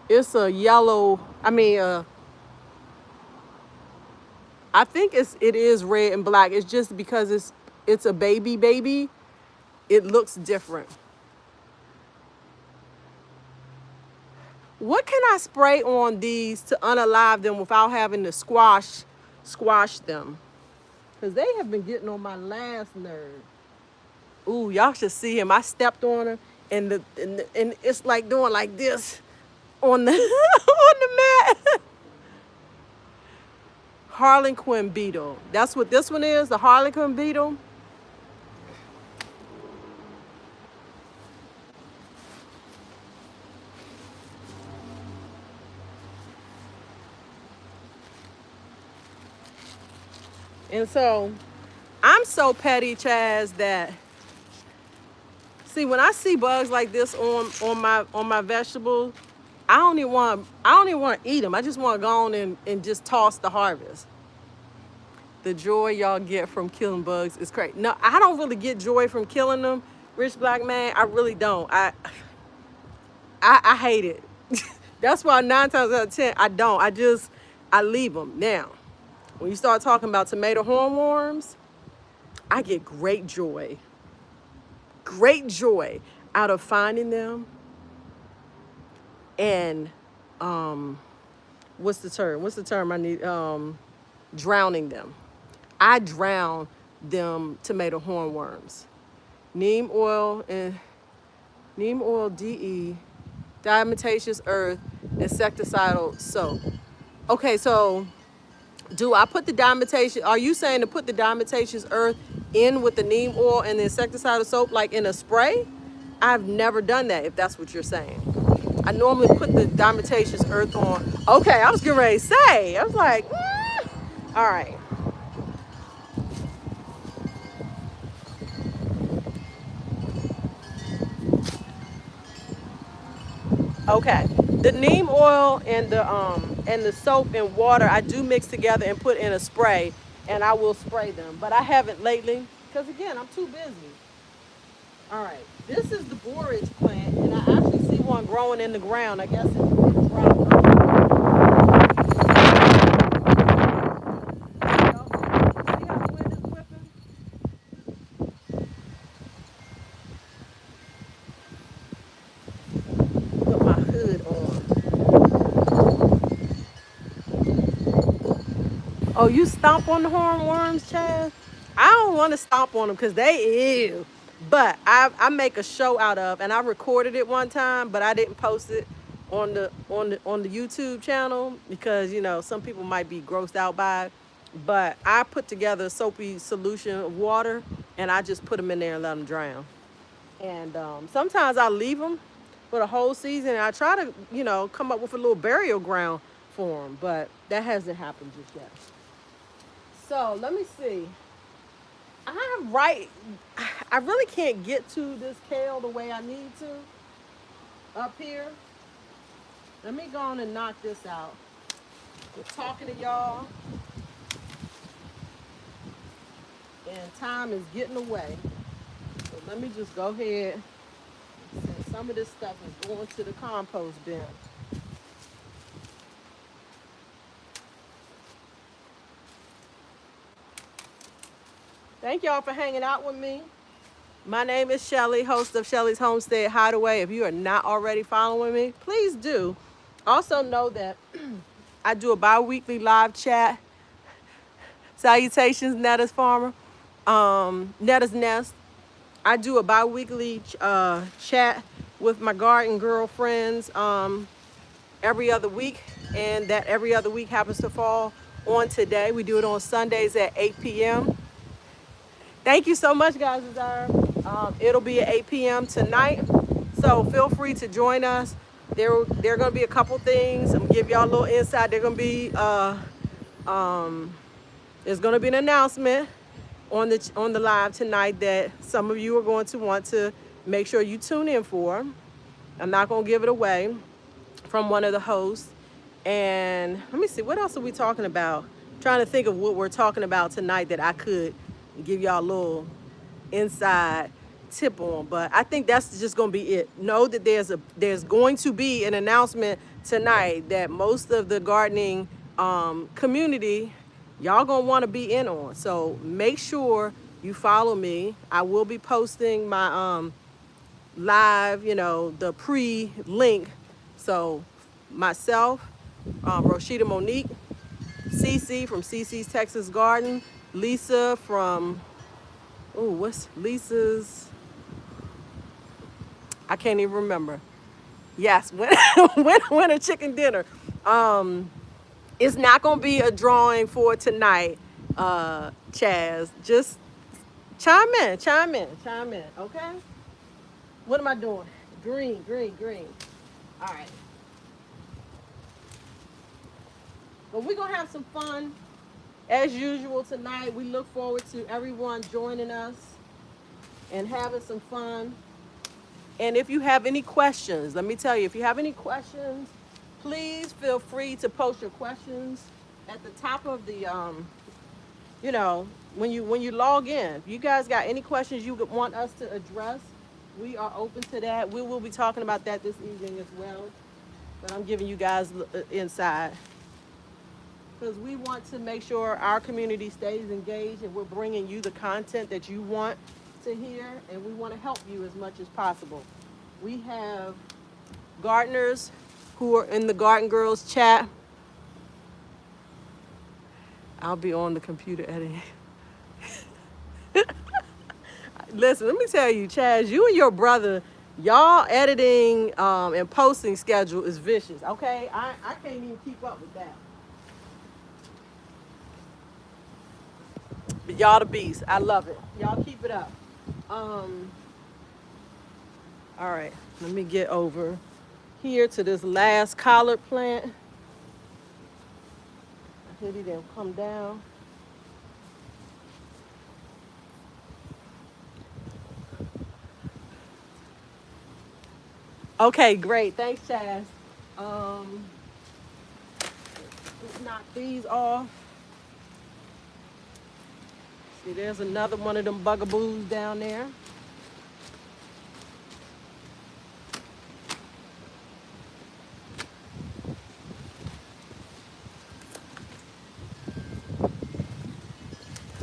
It's a yellow, I think it is red and black. It's just because it's a baby. It looks different. What can I spray on these to unalive them without having to squash them? Because they have been getting on my last nerve. Ooh, y'all should see him. I stepped on him and it's like doing like this on the on the mat. Harlequin beetle. That's what this one is, the Harlequin beetle. And so I'm so petty, Chaz, that see when I see bugs like this on my vegetables, I don't even want to eat them. I just want to go on and just toss the harvest. The joy y'all get from killing bugs is crazy. No, I don't really get joy from killing them, Rich Black Man. I really don't. I hate it. That's why 9 times out of 10 I don't. I leave them. Now, when you start talking about tomato hornworms, I get great joy out of finding them and what's the term I need, drowning them. I drown them tomato hornworms. Neem oil DE, diatomaceous earth, insecticidal soap. Okay, so Do I put the diatomaceous, are you saying to put the diatomaceous earth in with the neem oil and the insecticidal soap like in a spray? I've never done that, if that's what you're saying. I normally put the diatomaceous earth on. Okay, I was getting ready to say. I was like, all right. Okay. The neem oil and the soap and water I do mix together and put in a spray, and I will spray them. But I haven't lately because again I'm too busy. All right. This is the borage plant, and I actually see one growing in the ground. I guess it's dropped. See how the wind is whipping? Put my hood on. Oh, you stomp on the hornworms, Chad? I don't want to stomp on them because they ew. But I make a show out of, and I recorded it one time, but I didn't post it on the YouTube channel because some people might be grossed out by it. But I put together a soapy solution of water, and I just put them in there and let them drown. And sometimes I leave them for the whole season, and I try to come up with a little burial ground for them, but that hasn't happened just yet. So let me see. I really can't get to this kale the way I need to up here. Let me go on and knock this out. We're talking to y'all, and time is getting away. So let me just go ahead. Since some of this stuff is going to the compost bin. Thank y'all for hanging out with me. My name is Shelly, host of Shelly's Homestead Hideaway. If you are not already following me, please do. Also know that I do a bi-weekly live chat. Salutations, Netta's Farmer. Netta's Nest. I do a bi-weekly chat with my garden girlfriends every other week. And that every other week happens to fall on today. We do it on Sundays at 8 p.m. Thank you so much, guys. It'll be at 8 p.m. tonight, so feel free to join us. There are going to be a couple things. I'm gonna give y'all a little insight. There's going to be an announcement on the live tonight that some of you are going to want to make sure you tune in for. I'm not going to give it away from one of the hosts. And let me see, what else are we talking about? I'm trying to think of what we're talking about tonight that I could give y'all a little inside tip on, but I think that's just gonna be it. Know that there's going to be an announcement tonight that most of the gardening community y'all gonna want to be in on. So make sure you follow me. I will be posting my live, the pre-link. So myself, Roshita Monique, Cece from Cece's Texas Garden, Lisa from, what's Lisa's? I can't even remember. Yes, winter chicken dinner. It's not gonna be a drawing for tonight, Chaz. Just chime in, okay? What am I doing? Green. All right. But we're gonna have some fun. As usual tonight, we look forward to everyone joining us and having some fun. And if you have any questions, let me tell you, if you have any questions, please feel free to post your questions at the top of the, when you log in. If you guys got any questions you want us to address, we are open to that. We will be talking about that this evening as well. But I'm giving you guys insight, because we want to make sure our community stays engaged and we're bringing you the content that you want to hear, and we want to help you as much as possible. We have gardeners who are in the Garden Girls chat. I'll be on the computer editing. Listen, let me tell you, Chaz, you and your brother, y'all editing and posting schedule is vicious, okay? I can't even keep up with that. Y'all the beast. I love it. Y'all keep it up. All right, let me get over here to this last collard plant. I hit it and come down. Okay, great. Thanks, Chaz. Um, let's knock these off. See, there's another one of them bugaboos down there.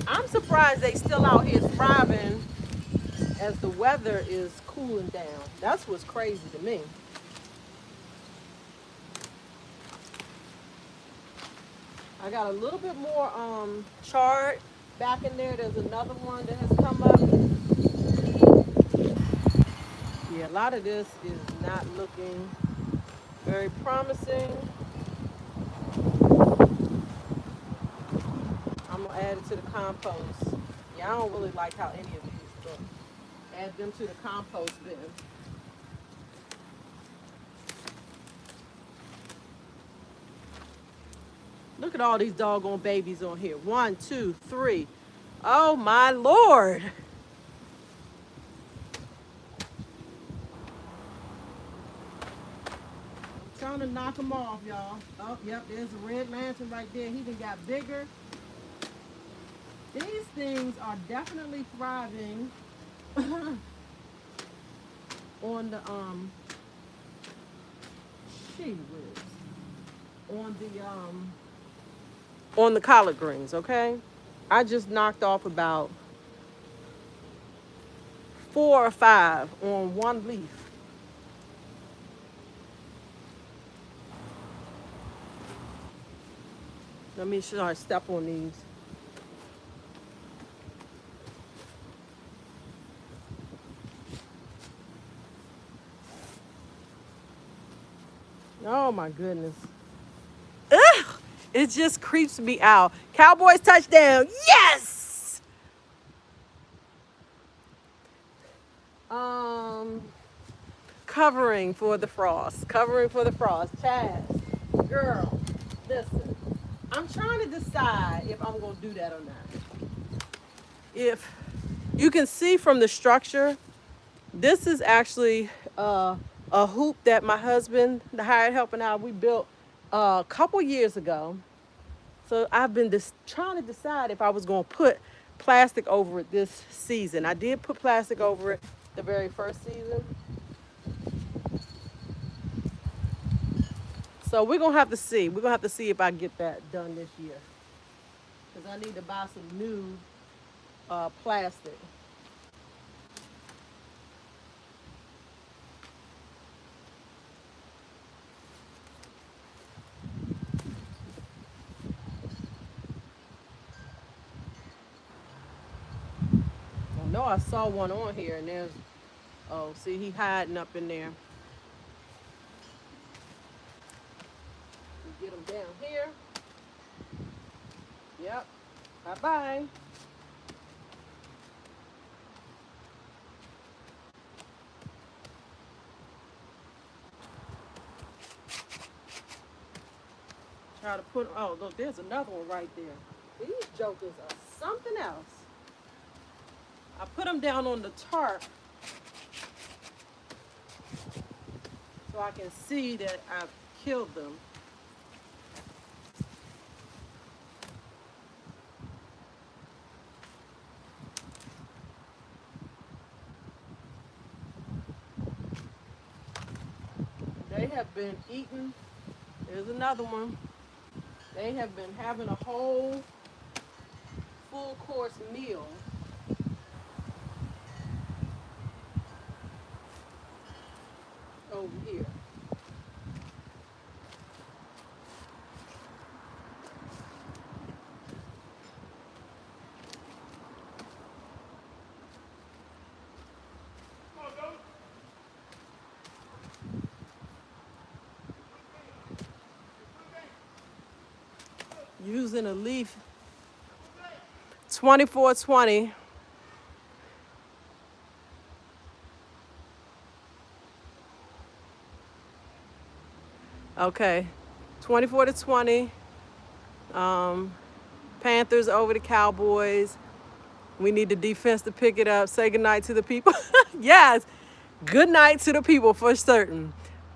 I'm surprised they still out here thriving as the weather is cooling down. That's what's crazy to me. I got a little bit more chard back in there. There's another one that has come up. Yeah, a lot of this is not looking very promising. I'm gonna add it to the compost. Yeah, I don't really like how any of these look. Add them to the compost bin. Look at all these doggone babies on here. 1, 2, 3. Oh my Lord. I'm trying to knock them off, y'all. Oh, yep, there's a red lantern right there. He even got bigger. These things are definitely thriving on the she whiz. On the collard greens, okay? I just knocked off about 4 or 5 on one leaf. Let me start step on these. Oh my goodness. Ugh! It just creeps me out. Cowboys touchdown. Yes! Covering for the frost. Covering for the frost. Chaz, girl, listen. I'm trying to decide if I'm gonna do that or not. If you can see from the structure, this is actually a hoop that my husband, the hired helping out, we built a couple years ago. So I've been trying to decide if I was going to put plastic over it this season. I did put plastic over it the very first season. So we're going to have to see. We're going to have to see if I get that done this year. Because I need to buy some new plastic. I know I saw one on here and there's, oh, see, he hiding up in there. Get him down here. Yep. Bye-bye. Try to put, oh, look, there's another one right there. These jokers are something else. I put them down on the tarp so I can see that I've killed them. They have been eating. There's another one. They have been having a whole full course meal over here. Using a leaf 2420. Okay, 24-20. Panthers over the Cowboys. We need the defense to pick it up. Say goodnight to the people. Yes, good night to the people for certain.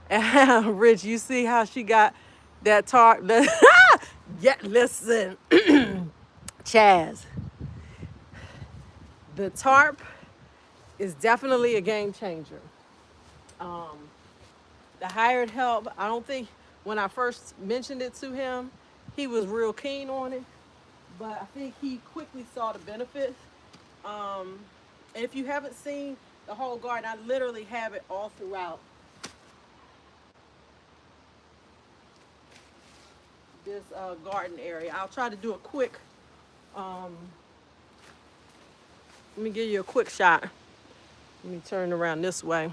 And Rich, you see how she got that tarp? Yeah, listen, Chaz. The tarp is definitely a game changer. Um, the hired help, I don't think when I first mentioned it to him, he was real keen on it, but I think he quickly saw the benefits. And if you haven't seen the whole garden, I literally have it all throughout this garden area. I'll try to do a quick, let me give you a quick shot. Let me turn around this way.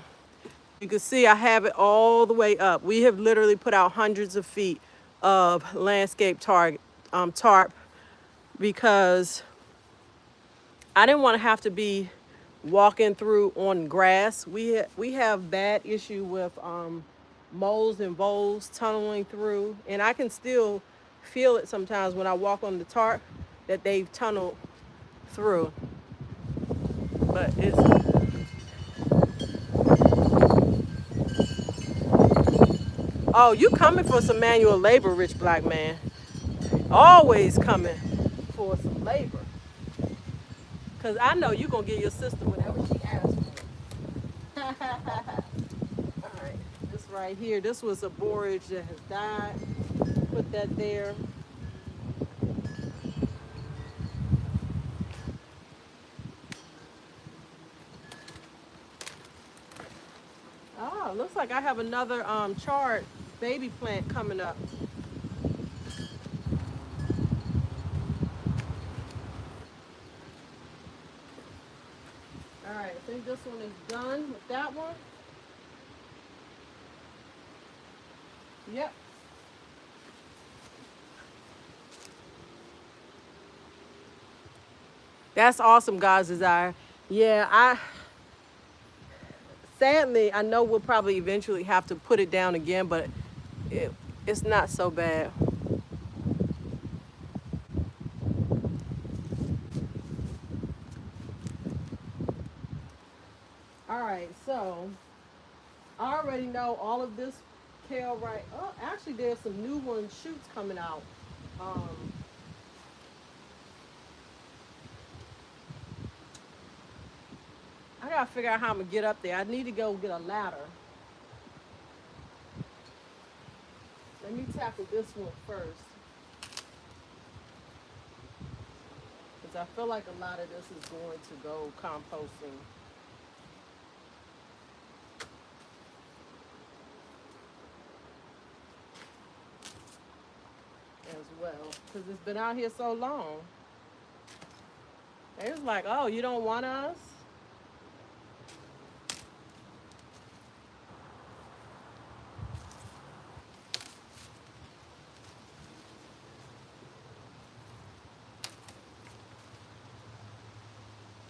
You can see I have it all the way up. We have literally put out hundreds of feet of landscape tarp because I didn't want to have to be walking through on grass. We have bad issue with moles and voles tunneling through, and I can still feel it sometimes when I walk on the tarp that they've tunneled through. But it's oh, you coming for some manual labor, rich black man? Always coming for some labor. Cause I know you gonna give your sister whatever she asks for. All right, this right here. This was a borage that has died. Put that there. Oh, looks like I have another chard baby plant coming up. All right, I think this one is done with that one. Yep. That's awesome, God's desire. Yeah, sadly, I know we'll probably eventually have to put it down again, but it's not so bad. All right, so I already know all of this kale right. Oh, actually, there's some new ones, shoots coming out. Um, I gotta figure out how I'm gonna get up there. I need to go get a ladder. Let me tackle this one first, because I feel like a lot of this is going to go composting. As well, because it's been out here so long. They was like, oh, you don't want us?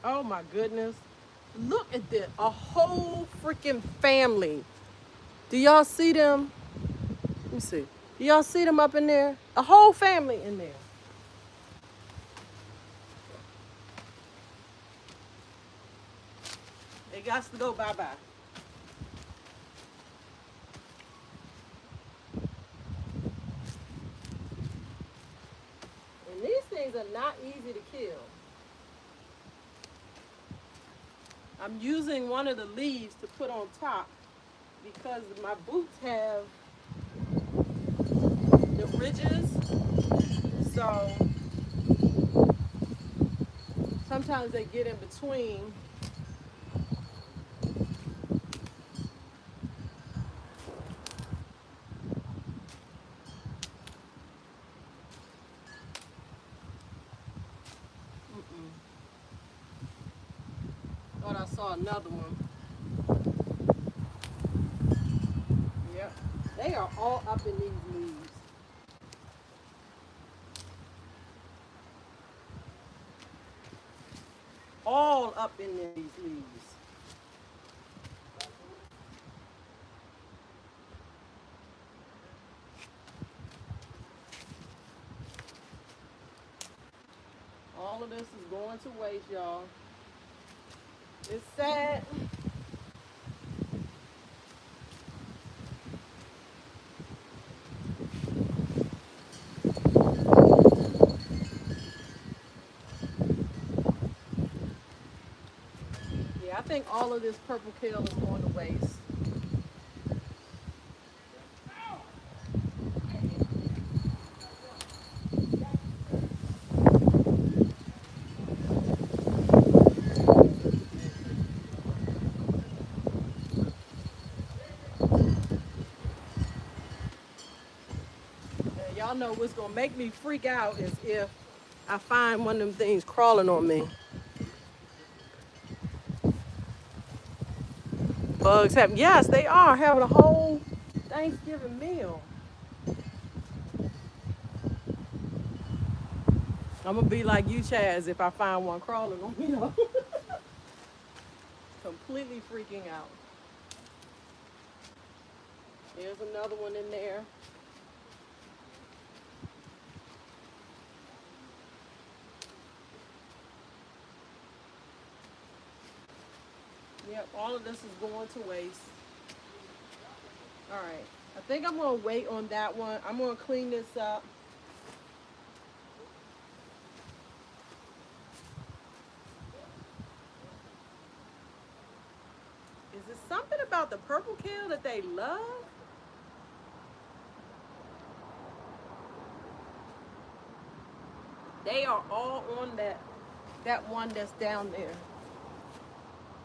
Oh my goodness. Look at this. A whole freaking family. Do y'all see them? Let me see. Do y'all see them up in there? A whole family in there. They got to go bye-bye. And these things are not easy to kill. I'm using one of the leaves to put on top because my boots have the ridges. So sometimes they get in between. Thought I saw another one. Yep. They are all up in these leaves. all up in these leaves. All of this is going to waste, y'all. It's sad. Yeah, I think all of this purple kale is going to waste. And y'all know what's going to make me freak out is if I find one of them things crawling on me. Bugs have, yes, they are having a whole Thanksgiving meal. I'm gonna be like you, Chaz, if I find one crawling on me. Completely freaking out. There's another one in there. Yep, all of this is going to waste. All right, I think I'm gonna wait on that one. I'm gonna clean this up. Is it something about the purple kale that they love? They are all on that one that's down there.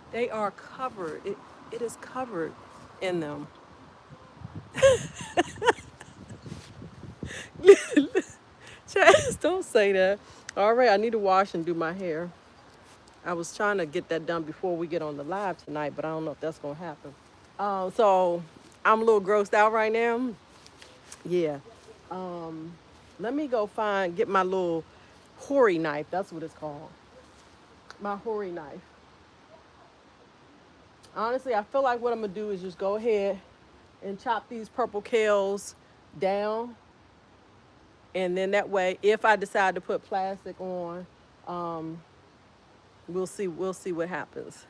They are covered. It is covered in them. Chaz, don't say that. All right, I need to wash and do my hair. I was trying to get that done before we get on the live tonight, but I don't know if that's gonna happen. So I'm a little grossed out right now. Yeah. Um, Let me go get my little hori knife. That's what it's called. My hori knife. Honestly, I feel like what I'm gonna do is just go ahead and chop these purple kales down, and then that way, if I decide to put plastic on, um, we'll see. We'll see what happens.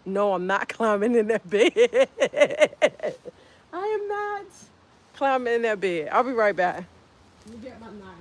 No, I'm not climbing in that bed. I am not climbing in that bed. I'll be right back. Let me get my knife.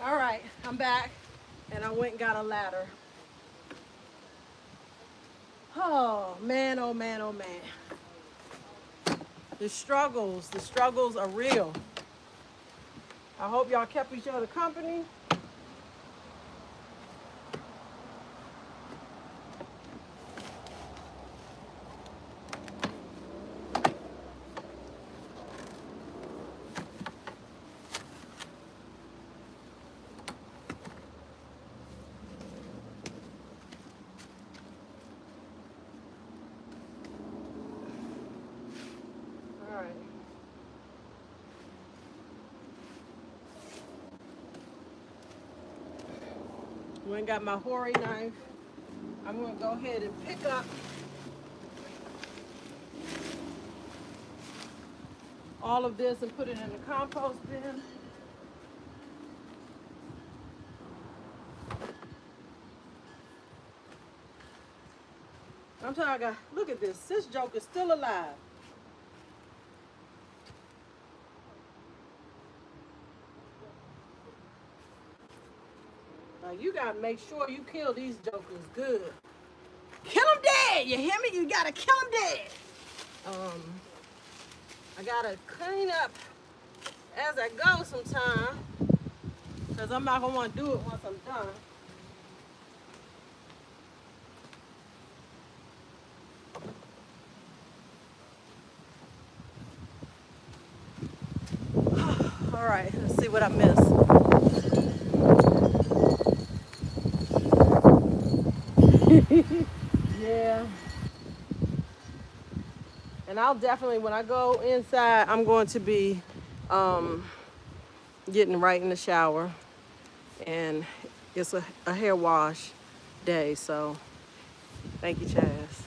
All right, I'm back, and I went and got a ladder. Oh man, oh man, oh man. The struggles are real. I hope y'all kept each other company. All right. Went and got my hori knife. I'm gonna go ahead and pick up all of this and put it in the compost bin. I'm telling you, look at this. This joke is still alive. You gotta make sure you kill these jokers good. Kill them dead, you hear me? You gotta kill them dead. I gotta clean up as I go sometime, because I'm not gonna want to do it once I'm done. All right, let's see what I missed. Yeah. And I'll definitely, when I go inside, I'm going to be getting right in the shower. And it's a hair wash day, so thank you, Chaz.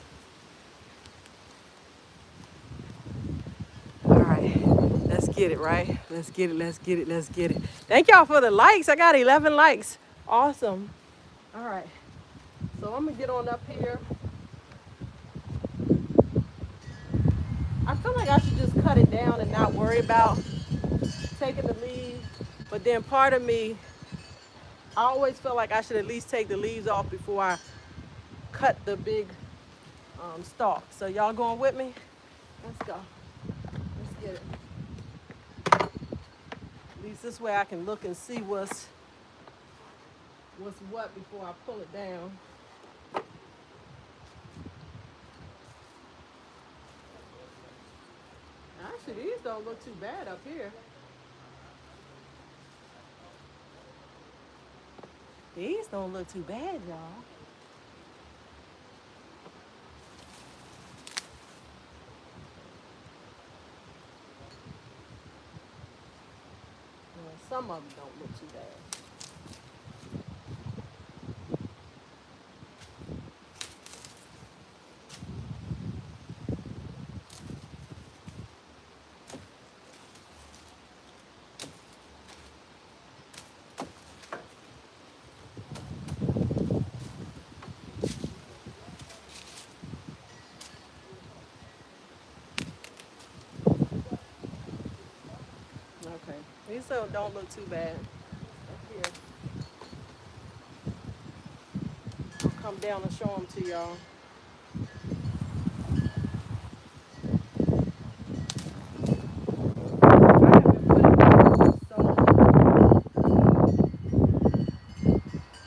All right, let's get it, right? Let's get it, let's get it, let's get it. Thank y'all for the likes. I got 11 likes. Awesome. All right, so I'm gonna get on up here. I feel like I should just cut it down and not worry about taking the leaves. But then part of me, I always feel like I should at least take the leaves off before I cut the big stalk. So y'all going with me? Let's go. Let's get it. At least this way I can look and see what's what before I pull it down. Actually, these don't look too bad up here. These don't look too bad, y'all. Well, some of them don't look too bad. Okay, these don't look too bad. Up here. I'll come down and show them to y'all.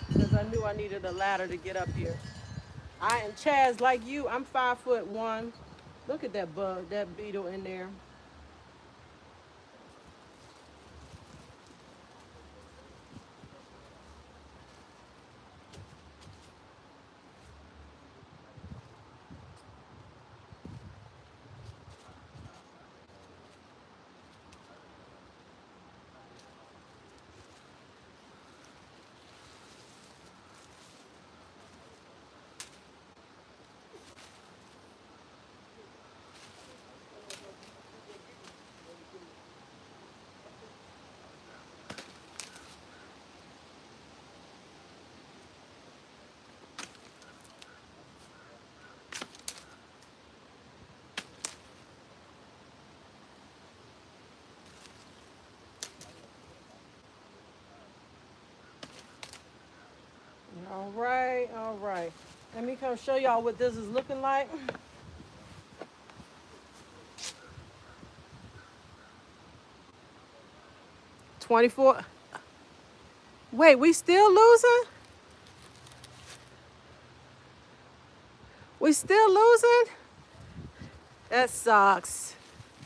Because I knew I needed a ladder to get up here. I am Chaz like you. I'm 5'1". Look at that bug, that beetle in there. All right, all right. Let me come show y'all what this is looking like. $24. Wait, we still losing? We still losing? That sucks.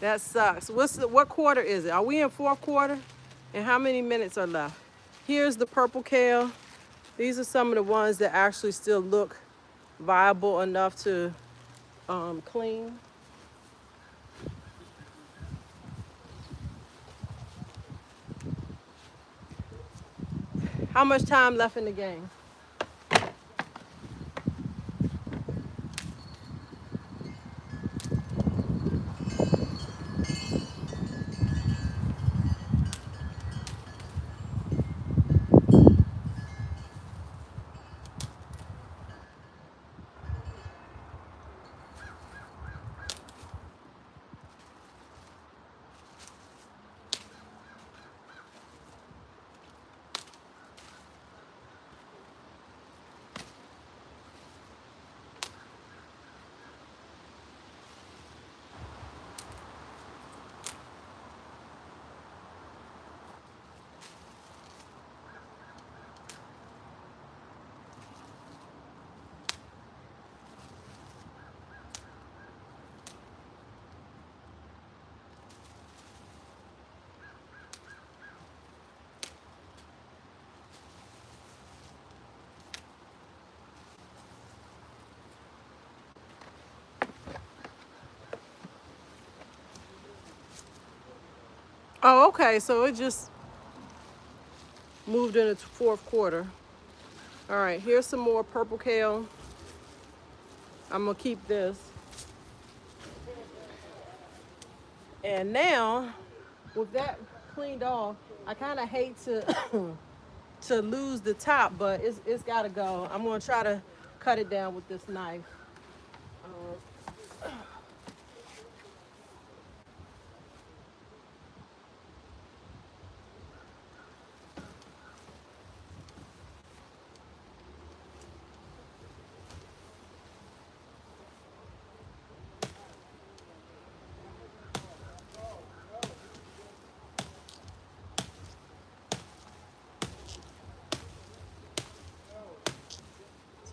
That sucks. What quarter is it? Are we in fourth quarter? And how many minutes are left? Here's the purple kale. These are some of the ones that actually still look viable enough to clean. How much time left in the game? Oh, okay. So it just moved into fourth quarter. All right, here's some more purple kale. I'm gonna keep this. And now, with that cleaned off, I kind of hate to to lose the top, but it's gotta go. I'm gonna try to cut it down with this knife.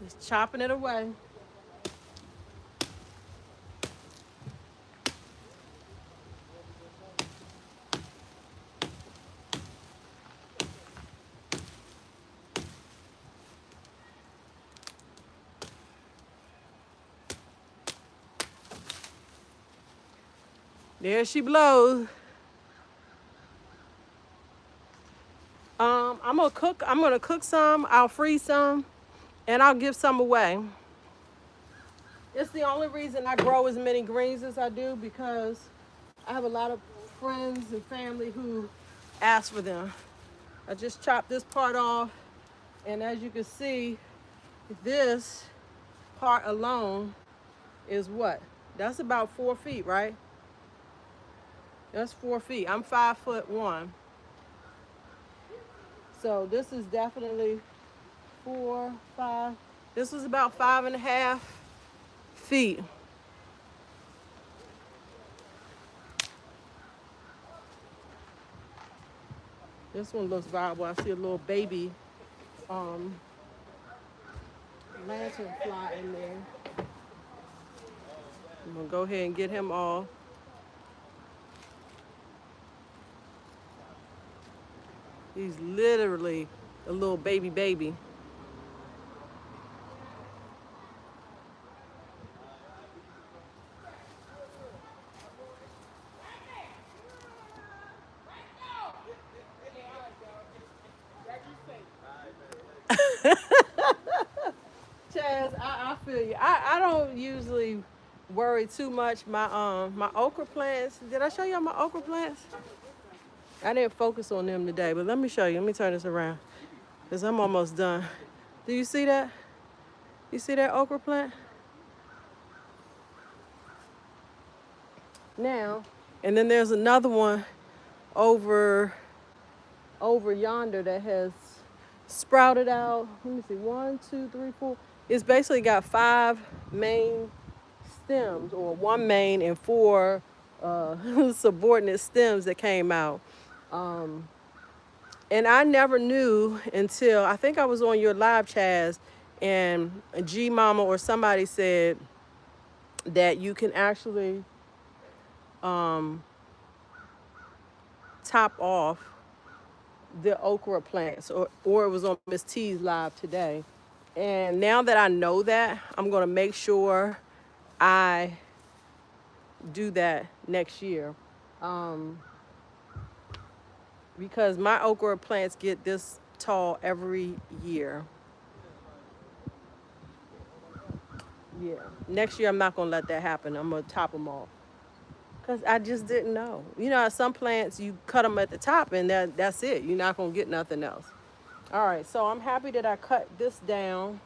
Just chopping it away. There she blows. I'm gonna cook some. I'll freeze some, and I'll give some away. It's the only reason I grow as many greens as I do because I have a lot of friends and family who ask for them. I just chopped this part off, and as you can see, this part alone is what? That's about 4 feet, right? That's 4 feet. I'm 5'1". So this is definitely 4, 5. This was about 5.5 feet. This one looks viable. I see a little baby um, lantern fly in there. I'm gonna go ahead and get him all. He's literally a little baby. Chaz, I feel you. I don't usually worry too much. My okra plants. Did I show y'all my okra plants? I didn't focus on them today, but let me show you. Let me turn this around because I'm almost done. Do you see that? You see that okra plant? Now, and then there's another one over yonder that has sprouted out. Let me see, 1, 2, 3, 4. It's basically got 5 main stems, or 1 main and 4 subordinate stems that came out. And I never knew until I think I was on your live, Chaz, and G Mama or somebody said that you can actually top off the okra plants, or it was on Miss T's live today. And now that I know that, I'm gonna make sure I do that next year, because my okra plants get this tall every year. Yeah, next year I'm not gonna let that happen. I'm gonna top them off because I just didn't know. You know, some plants you cut them at the top and that's it. You're not gonna get nothing else. All right, so I'm happy that I cut this down.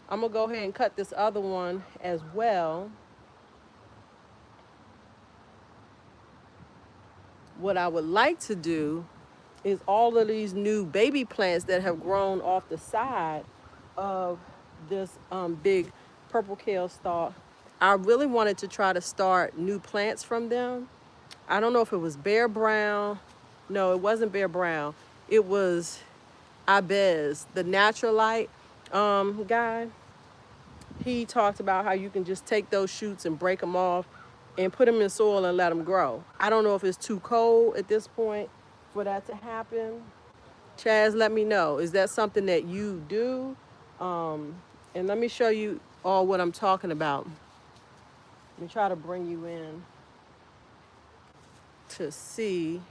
I'm gonna go ahead and cut this other one as well. What I would like to do is all of these new baby plants that have grown off the side of this big purple kale stalk. I really wanted to try to start new plants from them. I don't know if it was Bear Brown. No, it wasn't Bear Brown. It was Abez, the natural light guy. He talked about how you can just take those shoots and break them off and put them in soil and let them grow. I don't know if it's too cold at this point for that to happen. Chaz, let me know. Is that something that you do? And let me show you all what I'm talking about. Let me try to bring you in to see.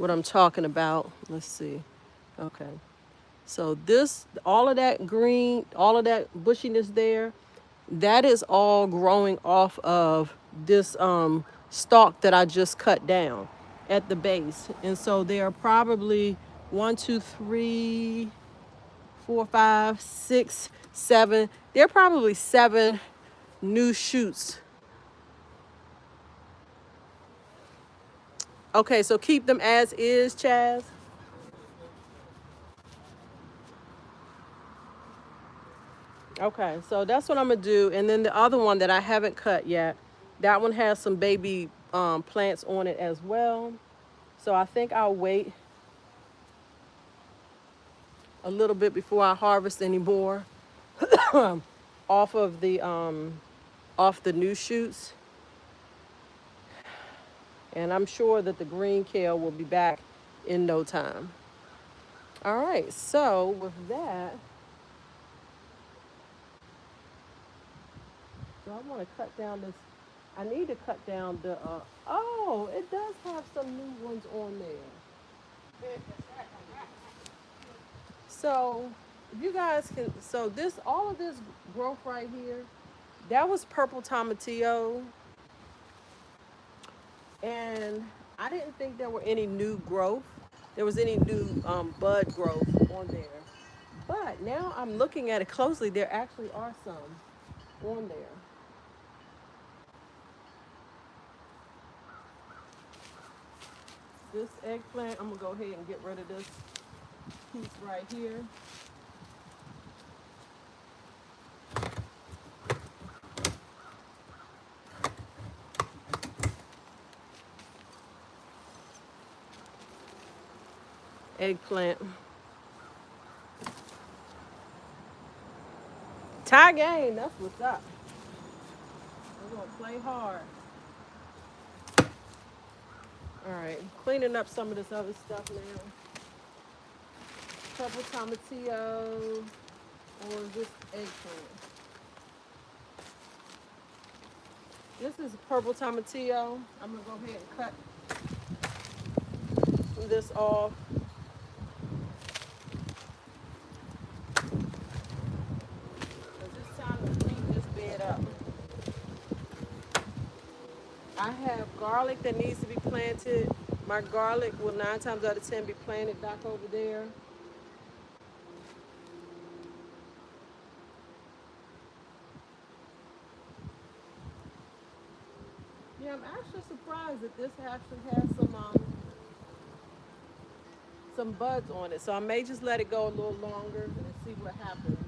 what I'm talking about. Let's see. Okay. So this, all of that green, all of that bushiness there, that is all growing off of this stalk that I just cut down at the base. And so there are probably 1, 2, 3, 4, 5, 6, 7. There are probably 7 new shoots. Okay, so keep them as is, Chaz. Okay, so that's what I'm gonna do. And then the other one that I haven't cut yet, that one has some baby plants on it as well. So I think I'll wait a little bit before I harvest any more off of the off the new shoots. And I'm sure that the green kale will be back in no time. All right, so with that, so I want to cut down this. I need to cut down the, oh, it does have some new ones on there. So if you guys can, so this, all of this growth right here, that was purple tomatillo. And I didn't think there were any new growth. There was any new bud growth on there. But now I'm looking at it closely. There actually are some on there. This eggplant, I'm gonna go ahead and get rid of this piece right here. Eggplant. Tie game, that's what's up. We're gonna play hard. All right, cleaning up some of this other stuff now. Purple tomatillo, or this eggplant. This is purple tomatillo. I'm gonna go ahead and cut this off. It's time to clean this bed up. I have garlic that needs to be planted. My garlic will 9 times out of 10 be planted back over there. Yeah, I'm actually surprised that this actually has some buds on it. So I may just let it go a little longer and see what happens.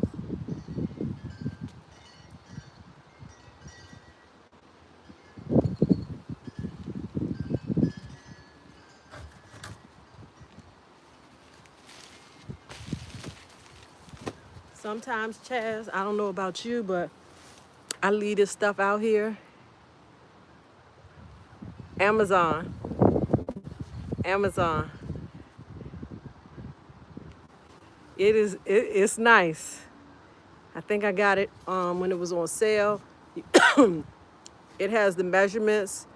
Sometimes, Chaz, I don't know about you, but I leave this stuff out here. Amazon. Amazon. It's nice. I think I got it when it was on sale. It has the measurements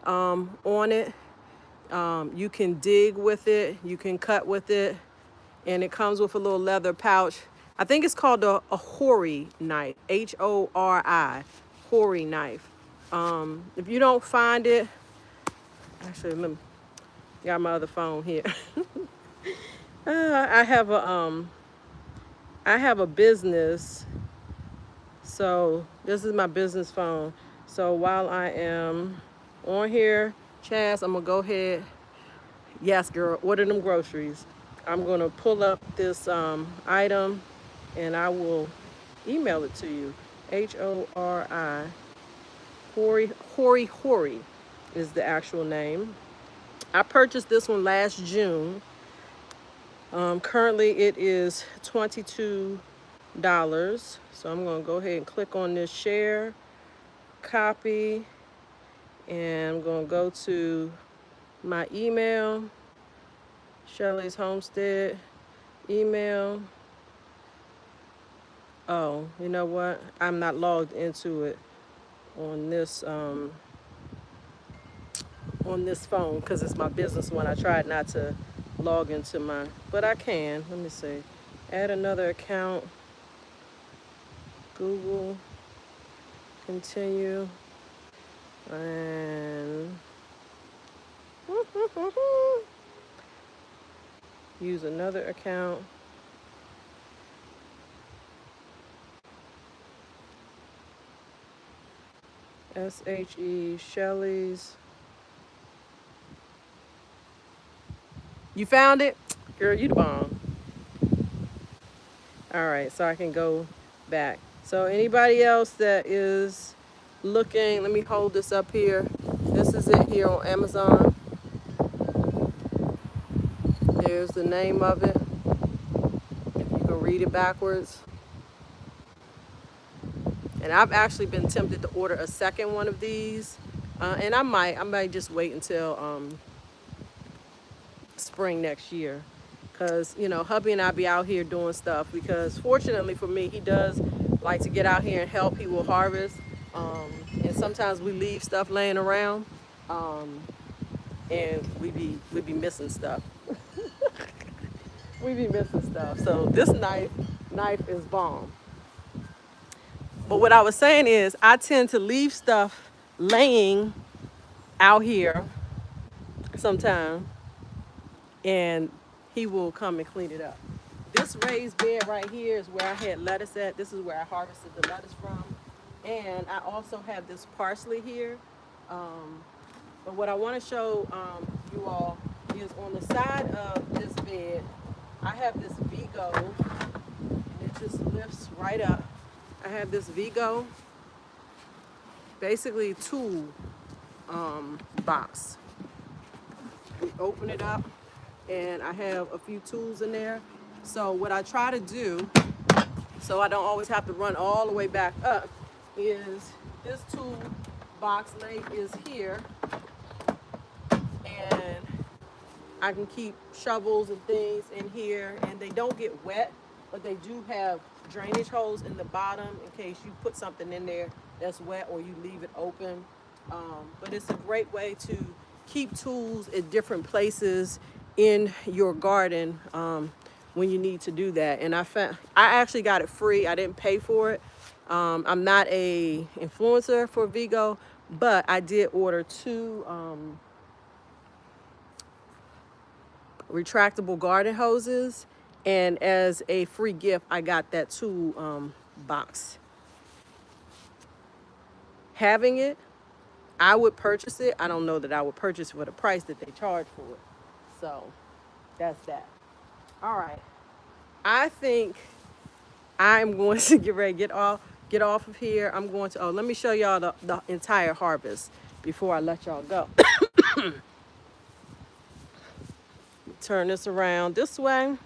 on it. You can dig with it, you can cut with it, and it comes with a little leather pouch. I think it's called a Hori knife, Hori, Hori knife. If you don't find it, actually, let me, got my other phone here. I have a business, so this is my business phone. So while I am on here, Chaz, I'm gonna go ahead. Yes, girl, order them groceries. I'm gonna pull up this item, and I will email it to you. Hori, Hori is the actual name. I purchased this one last June. Currently it is $22. So I'm gonna go ahead and click on this share, copy, and I'm gonna go to my email, Shelly's Homestead email. Oh, you know what? I'm not logged into it on this on this phone because it's my business one. I tried not to log into my, but I can. Let me see. Add another account. Google. Continue. And use another account. SHE Shelly's. You found it? Girl, you the bomb. All right, so I can go back. So anybody else that is looking, let me hold this up here. This is it here on Amazon. There's the name of it. If you can read it backwards. And I've actually been tempted to order a second one of these. And I might just wait until spring next year. Because, you know, hubby and I be out here doing stuff. Because fortunately for me, he does like to get out here and help. He will harvest. And sometimes we leave stuff laying around. And we be missing stuff. We be missing stuff. So this knife is bomb. But what I was saying is I tend to leave stuff laying out here sometime, and he will come and clean it up. This raised bed right here is where I had lettuce at. This is where I harvested the lettuce from. And I also have this parsley here. But what I want to show you all is on the side of this bed, I have this Vigo, and it just lifts right up. I have this Vigo, basically tool box. We open it up, and I have a few tools in there. So what I try to do, so I don't always have to run all the way back up, is this tool box leg is here, and I can keep shovels and things in here, and they don't get wet, but they do have drainage holes in the bottom in case you put something in there that's wet or you leave it open. But it's a great way to keep tools at different places in your garden when you need to do that. And I actually got it free. I didn't pay for it. I'm not a influencer for Vigo, but I did order 2 retractable garden hoses, and as a free gift I got that tool box. Having it, I would purchase it. I don't know that I would purchase it for the price that they charge for it. So that's that. All right, I think I'm going to get ready to get off of here. I'm going to, let me show y'all the entire harvest before I let y'all go. Turn this around this way.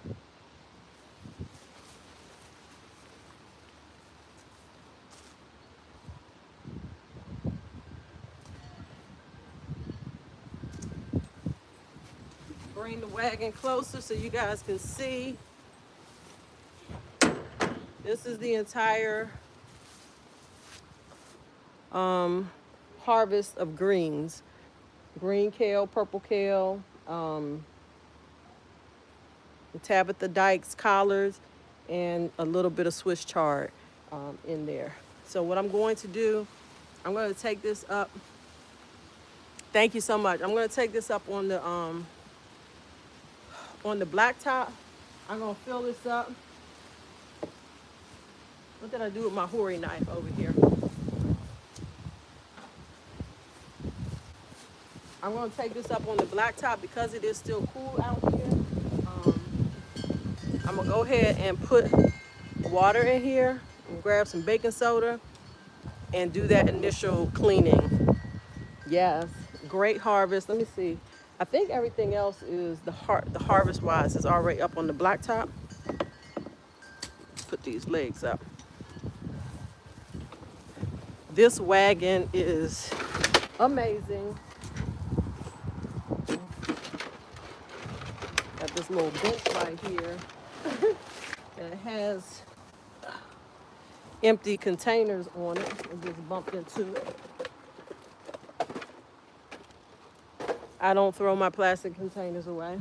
Bring the wagon closer so you guys can see. This is the entire harvest of greens. Green kale, purple kale, Tabitha Dykes collards, and a little bit of Swiss chard in there. So what I'm going to do, I'm going to take this up. Thank you so much. I'm going to take this up on the blacktop. I'm going to fill this up. What did I do with my Hori knife over here? I'm going to take this up on the blacktop because it is still cool out here. I'm going to go ahead and put water in here and grab some baking soda and do that initial cleaning. Yes, great harvest. Let me see. I think everything else is the harvest wise is already up on the blacktop. Put these legs up. This wagon is amazing. Got this little bench right here. And it has empty containers on it. I just bumped into it. I don't throw my plastic containers away.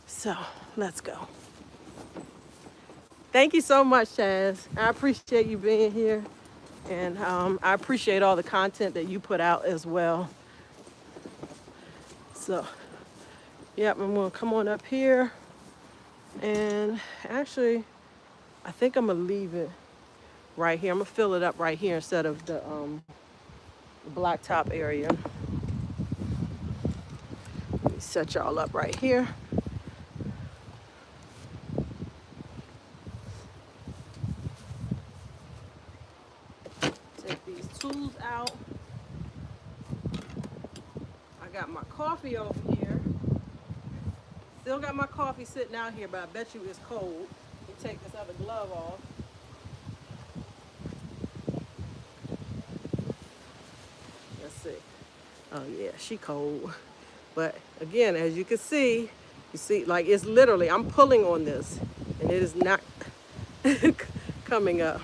So let's go. Thank you so much, Chaz. I appreciate you being here. And I appreciate all the content that you put out as well. So, yep, I'm gonna come on up here. And actually, I think I'm gonna leave it right here. I'm gonna fill it up right here instead of the blacktop area. Let me set y'all up right here. Take these tools out. I got my coffee over here. Still got my coffee sitting out here, but I bet you it's cold. Let me take this other glove off. Let's see. Oh yeah, she cold. But again, as you can see, like it's literally, I'm pulling on this and it is not coming up.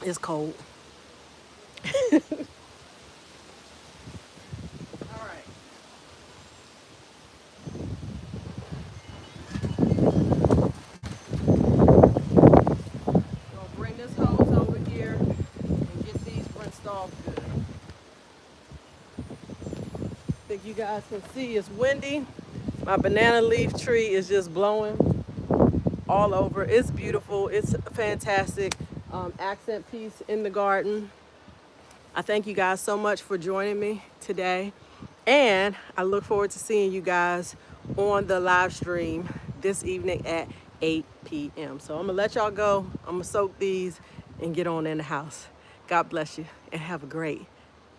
It's cold. All right. Gonna bring this hose over here and get these rinsed off good. I think you guys can see it's windy. My banana leaf tree is just blowing all over. It's beautiful. It's a fantastic accent piece in the garden. I thank you guys so much for joining me today. And I look forward to seeing you guys on the live stream this evening at 8 p.m. So I'm gonna let y'all go. I'm gonna soak these and get on in the house. God bless you and have a great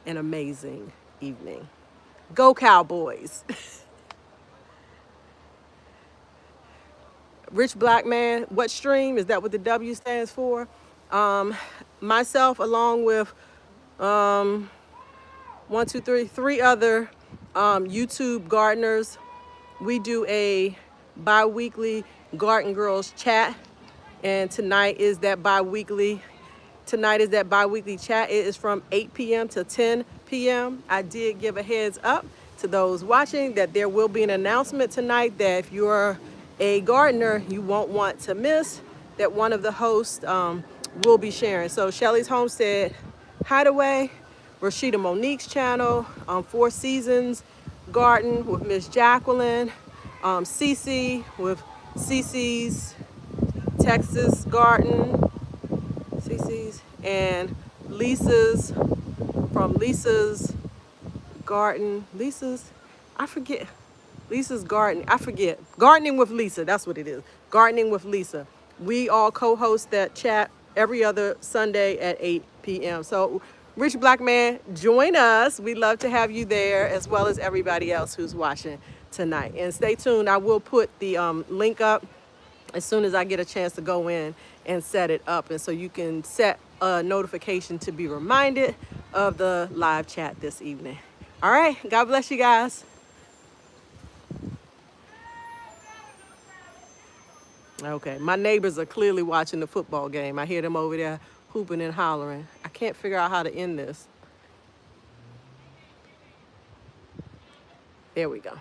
and amazing evening. Go Cowboys. Rich Black Man, what stream? Is that what the W stands for? Myself, along with three other YouTube gardeners, we do a bi-weekly Garden Girls chat. And tonight is that bi-weekly chat. It is from 8 p.m. to 10 p.m. I did give a heads up to those watching that there will be an announcement tonight that if you're a gardener, you won't want to miss, that one of the hosts will be sharing. So Shelly's Homestead, Hideaway, Rashida Monique's channel, Four Seasons Garden with Miss Jacqueline, Cece with Cece's Texas Garden, Cece's, and Lisa's from Lisa's Garden, Lisa's Garden, I forget. Gardening with Lisa, that's what it is. Gardening with Lisa. We all co-host that chat every other Sunday at 8 p.m. So Rich Black Man, join us. We'd love to have you there as well as everybody else who's watching tonight. And stay tuned. I will put the link up as soon as I get a chance to go in and set it up. And so you can set a notification to be reminded of the live chat this evening. All right. God bless you guys. Okay, my neighbors are clearly watching the football game. I hear them over there hooping and hollering. I can't figure out how to end this. There we go.